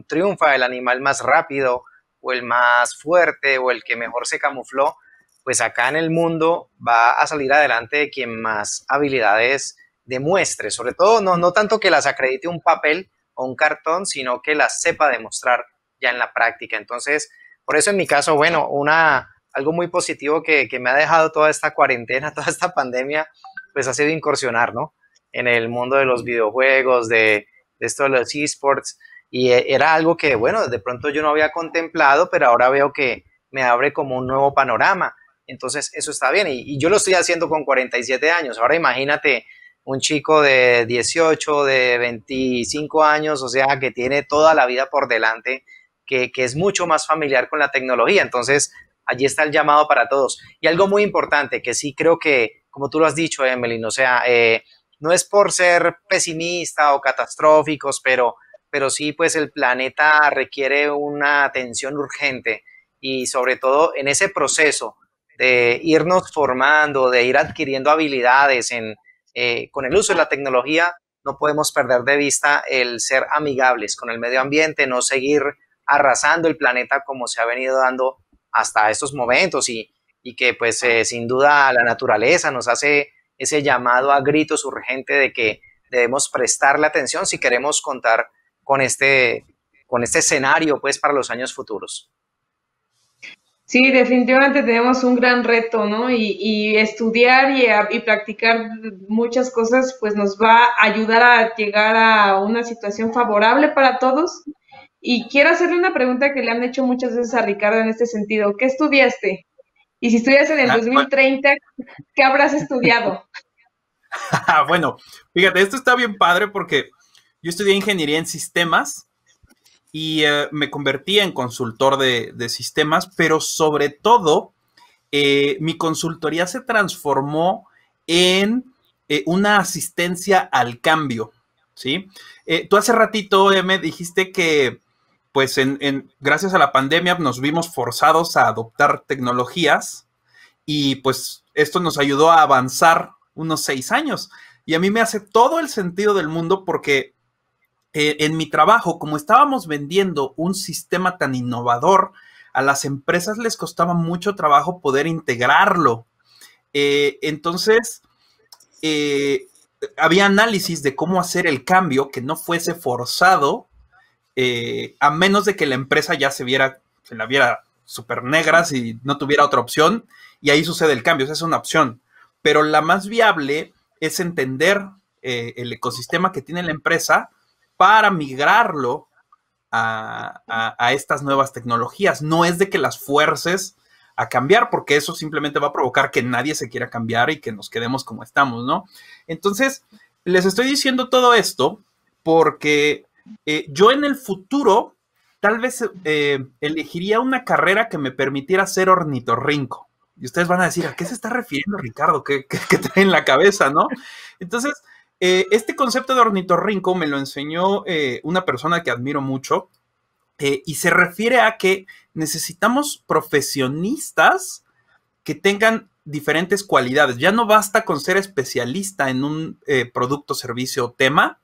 Triunfa el animal más rápido o el más fuerte o el que mejor se camufló, pues acá en el mundo va a salir adelante quien más habilidades demuestre, sobre todo no tanto que las acredite un papel o un cartón, sino que las sepa demostrar ya en la práctica. Entonces, por eso en mi caso, bueno, algo muy positivo que me ha dejado toda esta cuarentena, toda esta pandemia, pues ha sido incursionar, ¿no? En el mundo de los videojuegos, de esto de los esports, y era algo que, bueno, de pronto yo no había contemplado, pero ahora veo que me abre como un nuevo panorama. Entonces, eso está bien, y yo lo estoy haciendo con 47 años. Ahora imagínate un chico de 18, de 25 años, o sea, que tiene toda la vida por delante, que es mucho más familiar con la tecnología. Entonces, allí está el llamado para todos. Y algo muy importante, que sí creo que, como tú lo has dicho, Emily, o sea, no es por ser pesimista o catastróficos, pero sí, pues el planeta requiere una atención urgente y sobre todo en ese proceso de irnos formando, de ir adquiriendo habilidades con el uso de la tecnología, no podemos perder de vista el ser amigables con el medio ambiente, no seguir arrasando el planeta como se ha venido dando hasta estos momentos y que pues sin duda la naturaleza nos hace ese llamado a gritos urgente de que debemos prestarle atención si queremos contar con este escenario pues para los años futuros. Sí, definitivamente tenemos un gran reto, ¿no? Y estudiar y practicar muchas cosas, pues nos va a ayudar a llegar a una situación favorable para todos. Y quiero hacerle una pregunta que le han hecho muchas veces a Ricardo en este sentido. ¿Qué estudiaste? Y si estudias en el 2030, ¿qué habrás estudiado? Bueno, fíjate, esto está bien padre porque yo estudié ingeniería en sistemas y me convertí en consultor de sistemas, pero sobre todo mi consultoría se transformó en una asistencia al cambio, ¿sí? Tú hace ratito, me dijiste que pues gracias a la pandemia nos vimos forzados a adoptar tecnologías y pues esto nos ayudó a avanzar unos 6 años. Y a mí me hace todo el sentido del mundo porque en mi trabajo, como estábamos vendiendo un sistema tan innovador, a las empresas les costaba mucho trabajo poder integrarlo. Entonces, había análisis de cómo hacer el cambio que no fuese forzado, a menos de que la empresa ya se la viera súper negra, si no tuviera otra opción, y ahí sucede el cambio, esa es una opción. Pero la más viable es entender el ecosistema que tiene la empresa para migrarlo a estas nuevas tecnologías. No es de que las fuerces a cambiar, porque eso simplemente va a provocar que nadie se quiera cambiar y que nos quedemos como estamos, ¿no? Entonces, les estoy diciendo todo esto porque yo en el futuro tal vez elegiría una carrera que me permitiera ser ornitorrinco. Y ustedes van a decir, ¿a qué se está refiriendo Ricardo? ¿Qué trae en la cabeza, no? Entonces, este concepto de ornitorrinco me lo enseñó una persona que admiro mucho, y se refiere a que necesitamos profesionistas que tengan diferentes cualidades. Ya no basta con ser especialista en un producto, servicio o tema,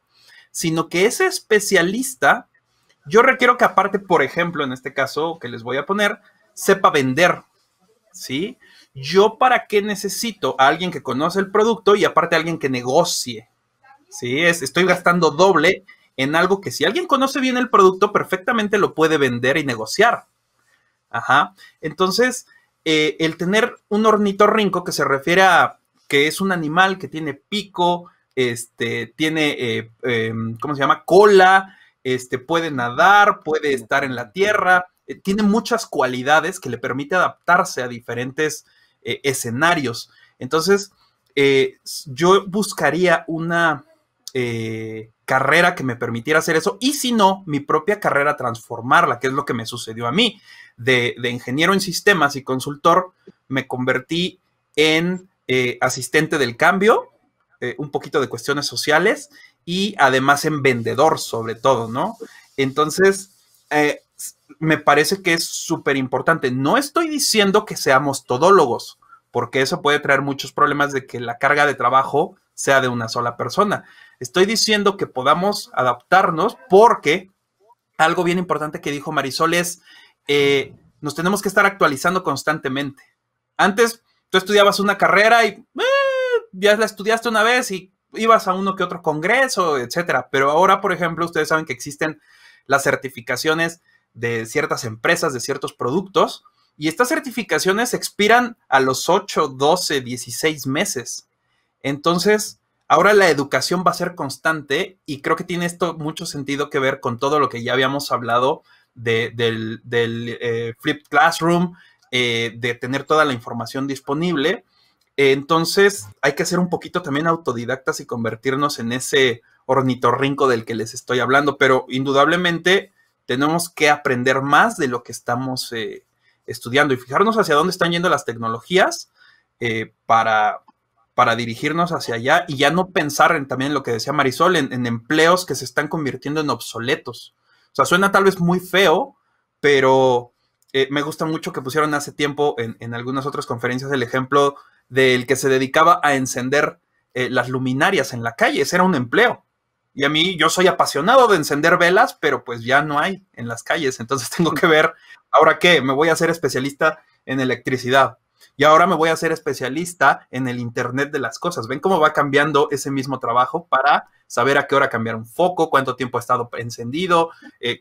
sino que ese especialista, yo requiero que aparte, por ejemplo, en este caso que les voy a poner, sepa vender, ¿sí? Yo para qué necesito a alguien que conoce el producto y aparte a alguien que negocie, ¿sí? Estoy gastando doble en algo que si alguien conoce bien el producto, perfectamente lo puede vender y negociar. Ajá. Entonces, el tener un ornitorrinco, que se refiere a que es un animal que tiene pico, tiene, ¿cómo se llama? Cola, puede nadar, puede estar en la tierra, tiene muchas cualidades que le permite adaptarse a diferentes escenarios. Entonces, yo buscaría una carrera que me permitiera hacer eso, y si no, mi propia carrera transformarla, que es lo que me sucedió a mí. De ingeniero en sistemas y consultor, me convertí en asistente del cambio, un poquito de cuestiones sociales, y además en vendedor sobre todo, ¿no? Entonces, me parece que es súper importante. No estoy diciendo que seamos todólogos, porque eso puede traer muchos problemas de que la carga de trabajo sea de una sola persona. Estoy diciendo que podamos adaptarnos, porque algo bien importante que dijo Marisol es, nos tenemos que estar actualizando constantemente. Antes, tú estudiabas una carrera y ya la estudiaste una vez y ibas a uno que otro congreso, etcétera. Pero ahora, por ejemplo, ustedes saben que existen las certificaciones de ciertas empresas, de ciertos productos, y estas certificaciones expiran a los 8, 12, 16 meses. Entonces, ahora la educación va a ser constante, y creo que tiene esto mucho sentido que ver con todo lo que ya habíamos hablado del Flipped Classroom, de tener toda la información disponible. Entonces, hay que ser un poquito también autodidactas y convertirnos en ese ornitorrinco del que les estoy hablando, pero indudablemente tenemos que aprender más de lo que estamos estudiando y fijarnos hacia dónde están yendo las tecnologías, para dirigirnos hacia allá, y ya no pensar también en lo que decía Marisol, en empleos que se están convirtiendo en obsoletos. O sea, suena tal vez muy feo, pero me gusta mucho que pusieron hace tiempo en algunas otras conferencias el ejemplo del que se dedicaba a encender las luminarias en la calle. Ese era un empleo. Y a mí, yo soy apasionado de encender velas, pero pues ya no hay en las calles. Entonces tengo que ver, ¿ahora qué? Me voy a hacer especialista en electricidad. Y ahora me voy a hacer especialista en el Internet de las cosas. ¿Ven cómo va cambiando ese mismo trabajo para saber a qué hora cambiar un foco, cuánto tiempo ha estado encendido,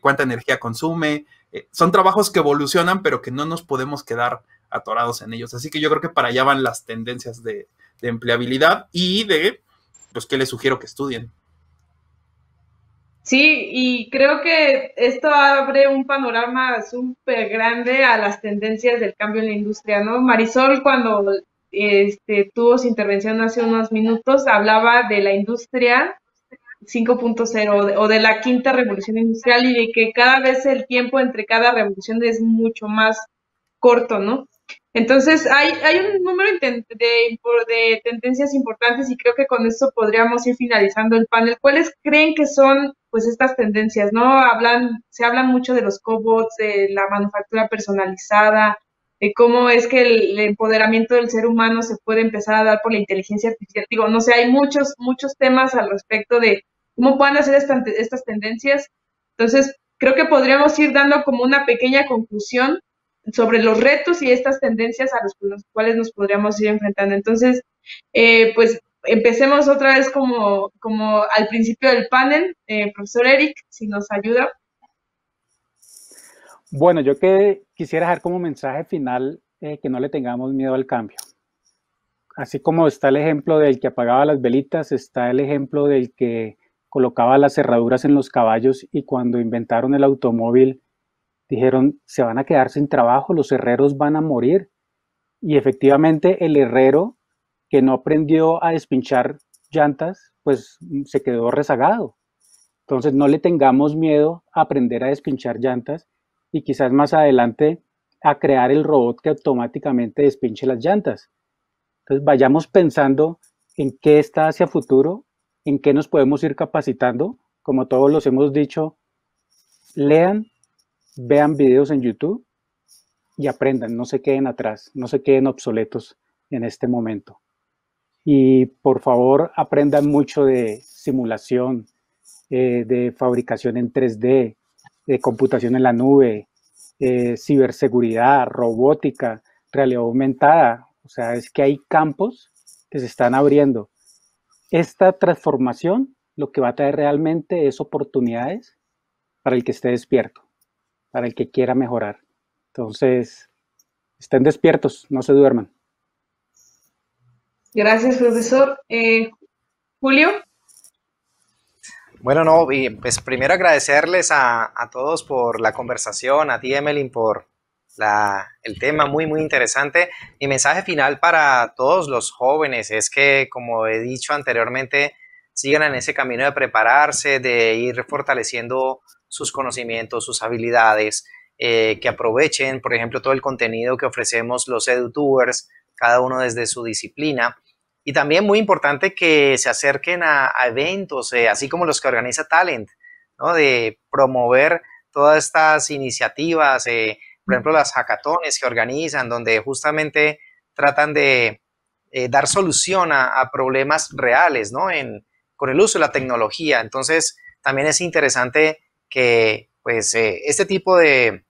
cuánta energía consume? Son trabajos que evolucionan, pero que no nos podemos quedar atorados en ellos. Así que yo creo que para allá van las tendencias de empleabilidad y pues, ¿qué les sugiero que estudien? Sí, y creo que esto abre un panorama súper grande a las tendencias del cambio en la industria, ¿no? Marisol, cuando tuvo su intervención hace unos minutos, hablaba de la industria 5.0 o de la quinta revolución industrial, y de que cada vez el tiempo entre cada revolución es mucho más corto, ¿no? Entonces, hay un número de tendencias importantes, y creo que con esto podríamos ir finalizando el panel. ¿Cuáles creen que son, pues, estas tendencias, no? Se hablan mucho de los cobots, de la manufactura personalizada, de cómo es que el empoderamiento del ser humano se puede empezar a dar por la inteligencia artificial. Digo, no sé, hay muchos temas al respecto de cómo pueden hacer estas tendencias. Entonces, creo que podríamos ir dando como una pequeña conclusión sobre los retos y estas tendencias a los cuales nos podríamos ir enfrentando. Entonces, pues empecemos otra vez como al principio del panel. Profesor Eric, si nos ayuda. Bueno, yo que quisiera dejar como mensaje final que no le tengamos miedo al cambio. Así como está el ejemplo del que apagaba las velitas, está el ejemplo del que colocaba las cerraduras en los caballos y cuando inventaron el automóvil dijeron, se van a quedar sin trabajo, los herreros van a morir. Y efectivamente el herrero que no aprendió a despinchar llantas, pues se quedó rezagado. Entonces no le tengamos miedo a aprender a despinchar llantas y quizás más adelante a crear el robot que automáticamente despinche las llantas. Entonces vayamos pensando en qué está hacia futuro, en qué nos podemos ir capacitando. Como todos los hemos dicho, lean, vean videos en YouTube y aprendan, no se queden atrás, no se queden obsoletos en este momento. Y por favor aprendan mucho de simulación, de fabricación en 3D, de computación en la nube, ciberseguridad, robótica, realidad aumentada. O sea, es que hay campos que se están abriendo. Esta transformación lo que va a traer realmente es oportunidades para el que esté despierto, para el que quiera mejorar. Entonces, estén despiertos, no se duerman. Gracias, profesor. Julio. Bueno, no, y pues primero agradecerles a todos por la conversación, a ti, Emelyn, por el tema muy, muy interesante. Mi mensaje final para todos los jóvenes es que, como he dicho anteriormente, sigan en ese camino de prepararse, de ir fortaleciendo sus conocimientos, sus habilidades, que aprovechen, por ejemplo, todo el contenido que ofrecemos los edutubers, cada uno desde su disciplina. Y también muy importante que se acerquen a eventos, así como los que organiza Talent, ¿no? De promover todas estas iniciativas, por ejemplo, las hackatones que organizan, donde justamente tratan de dar solución a problemas reales, ¿no? Con el uso de la tecnología. Entonces, también es interesante que pues, este tipo de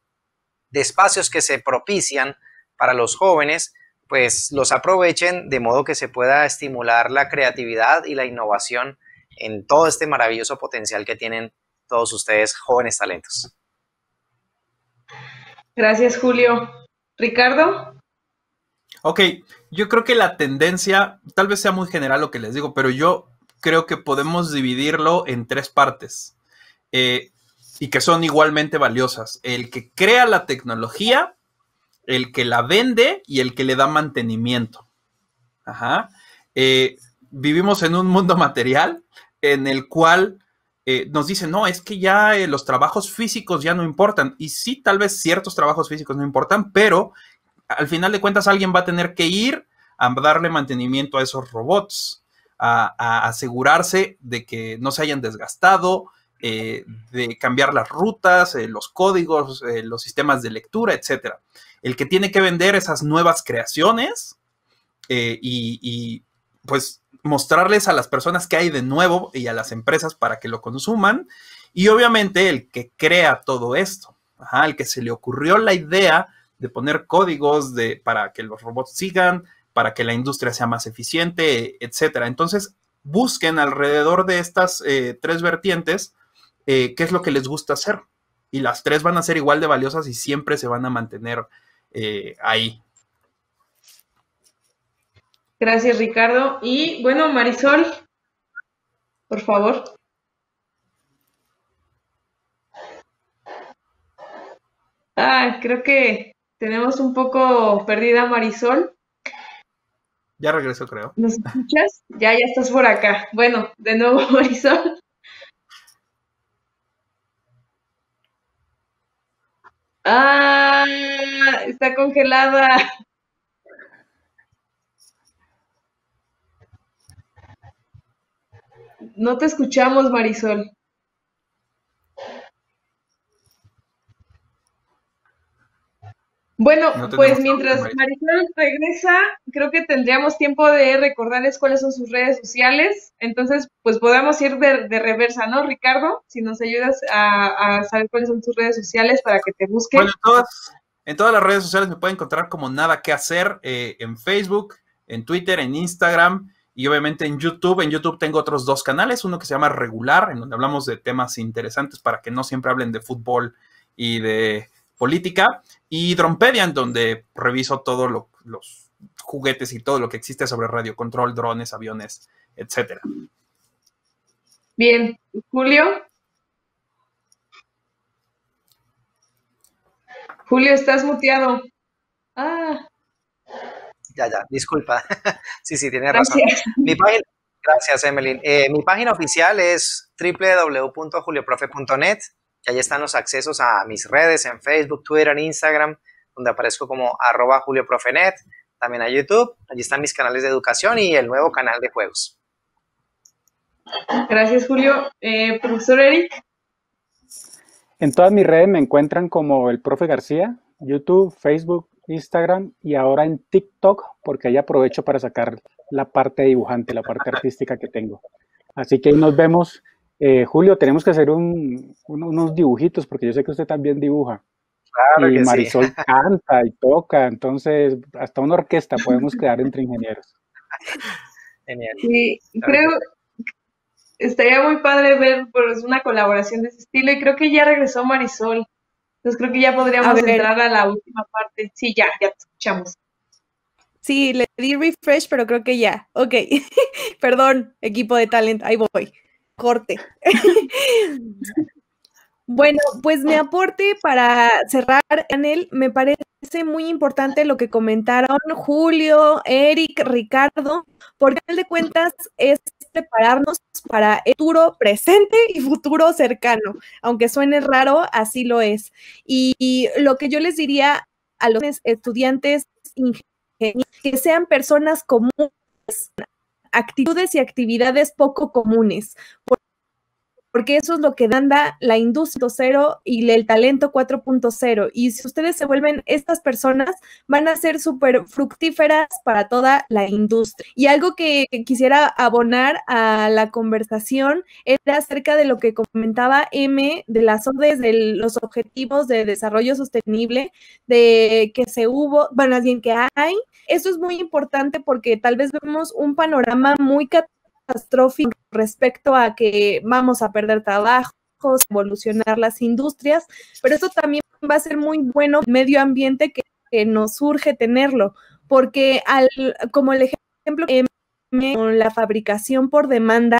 espacios que se propician para los jóvenes, pues los aprovechen de modo que se pueda estimular la creatividad y la innovación en todo este maravilloso potencial que tienen todos ustedes, jóvenes talentos. Gracias, Julio. Ricardo. Ok, yo creo que la tendencia, tal vez sea muy general lo que les digo, pero yo creo que podemos dividirlo en 3 partes y que son igualmente valiosas. El que crea la tecnología, el que la vende y el que le da mantenimiento. Ajá. Vivimos en un mundo material en el cual nos dicen, no, es que ya los trabajos físicos ya no importan. Y sí, tal vez ciertos trabajos físicos no importan, pero al final de cuentas alguien va a tener que ir a darle mantenimiento a esos robots, a asegurarse de que no se hayan desgastado, de cambiar las rutas, los códigos, los sistemas de lectura, etcétera. El que tiene que vender esas nuevas creaciones y pues mostrarles a las personas qué hay de nuevo y a las empresas para que lo consuman. Y obviamente el que crea todo esto, el que se le ocurrió la idea de poner códigos para que los robots sigan, para que la industria sea más eficiente, etcétera. Entonces, busquen alrededor de estas 3 vertientes qué es lo que les gusta hacer. Y las 3 van a ser igual de valiosas y siempre se van a mantener ahí. Gracias, Ricardo. Y bueno, Marisol, por favor. Creo que tenemos un poco perdida a Marisol. Ya regresó, creo. ¿Nos escuchas? Ya estás por acá. Bueno, de nuevo, Marisol. Está congelada. No te escuchamos, Marisol. Bueno, pues mientras Marisol regresa, creo que tendríamos tiempo de recordarles cuáles son sus redes sociales. Entonces, pues podamos ir de reversa, ¿no, Ricardo? Si nos ayudas a saber cuáles son tus redes sociales para que te busquen. Bueno, En todas las redes sociales me pueden encontrar como Nada que Hacer, en Facebook, en Twitter, en Instagram y obviamente en YouTube. En YouTube tengo otros 2 canales, uno que se llama Regular, en donde hablamos de temas interesantes para que no siempre hablen de fútbol y de política, y Drompedia, en donde reviso todos los juguetes y todo lo que existe sobre radiocontrol, drones, aviones, etcétera. Bien, Julio. Julio, estás muteado. Ah. Ya, disculpa. Sí, tiene razón. Gracias, Emeline. Mi página oficial es www.julioprofe.net y ahí están los accesos a mis redes en Facebook, Twitter, Instagram, donde aparezco como @julioprofenet, también a YouTube. Allí están mis canales de educación y el nuevo canal de juegos. Gracias, Julio. Profesor Eric. En todas mis redes me encuentran como el profe García, YouTube, Facebook, Instagram y ahora en TikTok, porque ahí aprovecho para sacar la parte dibujante, la parte artística que tengo. Así que ahí nos vemos. Julio, tenemos que hacer unos dibujitos, porque yo sé que usted también dibuja. Claro y que Marisol sí. Canta y toca, entonces hasta una orquesta podemos crear entre ingenieros. Genial. Sí, creo estaría muy padre ver pues, una colaboración de ese estilo y creo que ya regresó Marisol. Entonces creo que ya podríamos entrar a la última parte. Sí, ya te escuchamos. Sí, le di refresh, pero creo que ya. Ok. Perdón, equipo de talent, ahí voy. Corte. Bueno, pues mi aporte para cerrar, Anel, me parece muy importante lo que comentaron Julio, Eric, Ricardo, porque al final de cuentas es prepararnos para el futuro presente y futuro cercano, aunque suene raro, así lo es. Y lo que yo les diría a los estudiantes ingenieros, que sean personas comunes, actitudes y actividades poco comunes, porque eso es lo que demanda la industria 2.0 y el talento 4.0. Y si ustedes se vuelven estas personas, van a ser súper fructíferas para toda la industria. Y algo que quisiera abonar a la conversación era acerca de lo que comentaba M, de las ODS, de los Objetivos de Desarrollo Sostenible, de que se hubo, bueno, más bien que hay. Eso es muy importante porque tal vez vemos un panorama muy catastrófico respecto a que vamos a perder trabajos, evolucionar las industrias, pero esto también va a ser muy bueno el medio ambiente que nos urge tenerlo, porque como el ejemplo con la fabricación por demanda,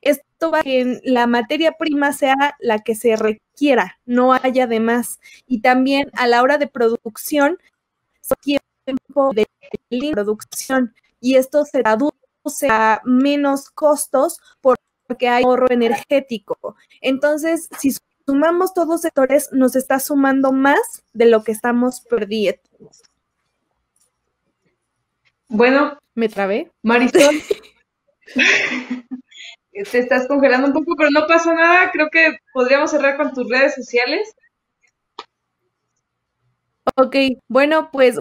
esto va a que la materia prima sea la que se requiera, no haya de más, y también a la hora de producción, tiempo de producción, y esto se traduce a menos costos porque hay ahorro energético. Entonces, si sumamos todos los sectores, nos está sumando más de lo que estamos perdiendo. Bueno, ¿me trabé? Marisol, te estás congelando un poco, pero no pasa nada. Creo que podríamos cerrar con tus redes sociales. Ok, bueno, pues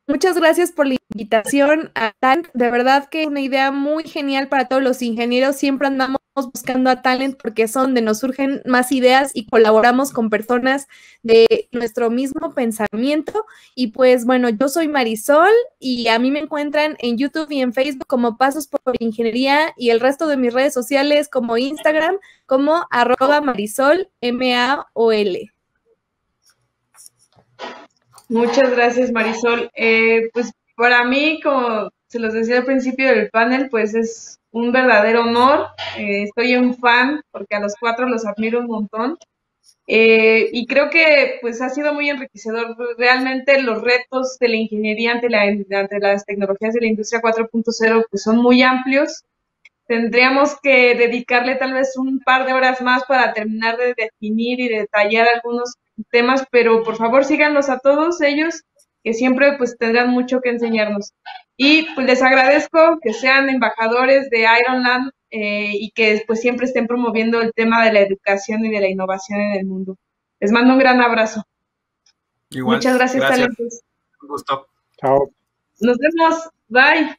muchas gracias por la invitación a Talent. De verdad que es una idea muy genial para todos los ingenieros. Siempre andamos buscando a Talent porque es donde nos surgen más ideas y colaboramos con personas de nuestro mismo pensamiento. Y pues bueno, yo soy Marisol y a mí me encuentran en YouTube y en Facebook como Pasos por Ingeniería y el resto de mis redes sociales como Instagram como @Marisol MAOL. Muchas gracias, Marisol. Pues para mí, como se los decía al principio del panel, pues es un verdadero honor. Estoy un fan porque a los 4 los admiro un montón. Y creo que pues ha sido muy enriquecedor. Realmente los retos de la ingeniería ante las tecnologías de la industria 4.0 pues son muy amplios. Tendríamos que dedicarle tal vez un par de horas más para terminar de definir y detallar algunos temas, pero por favor síganos a todos ellos, que siempre pues tendrán mucho que enseñarnos. Y pues les agradezco que sean embajadores de Ironland y que pues siempre estén promoviendo el tema de la educación y de la innovación en el mundo. Les mando un gran abrazo. Igual, muchas gracias. Talentos. Un gusto. Chao. Nos vemos. Bye.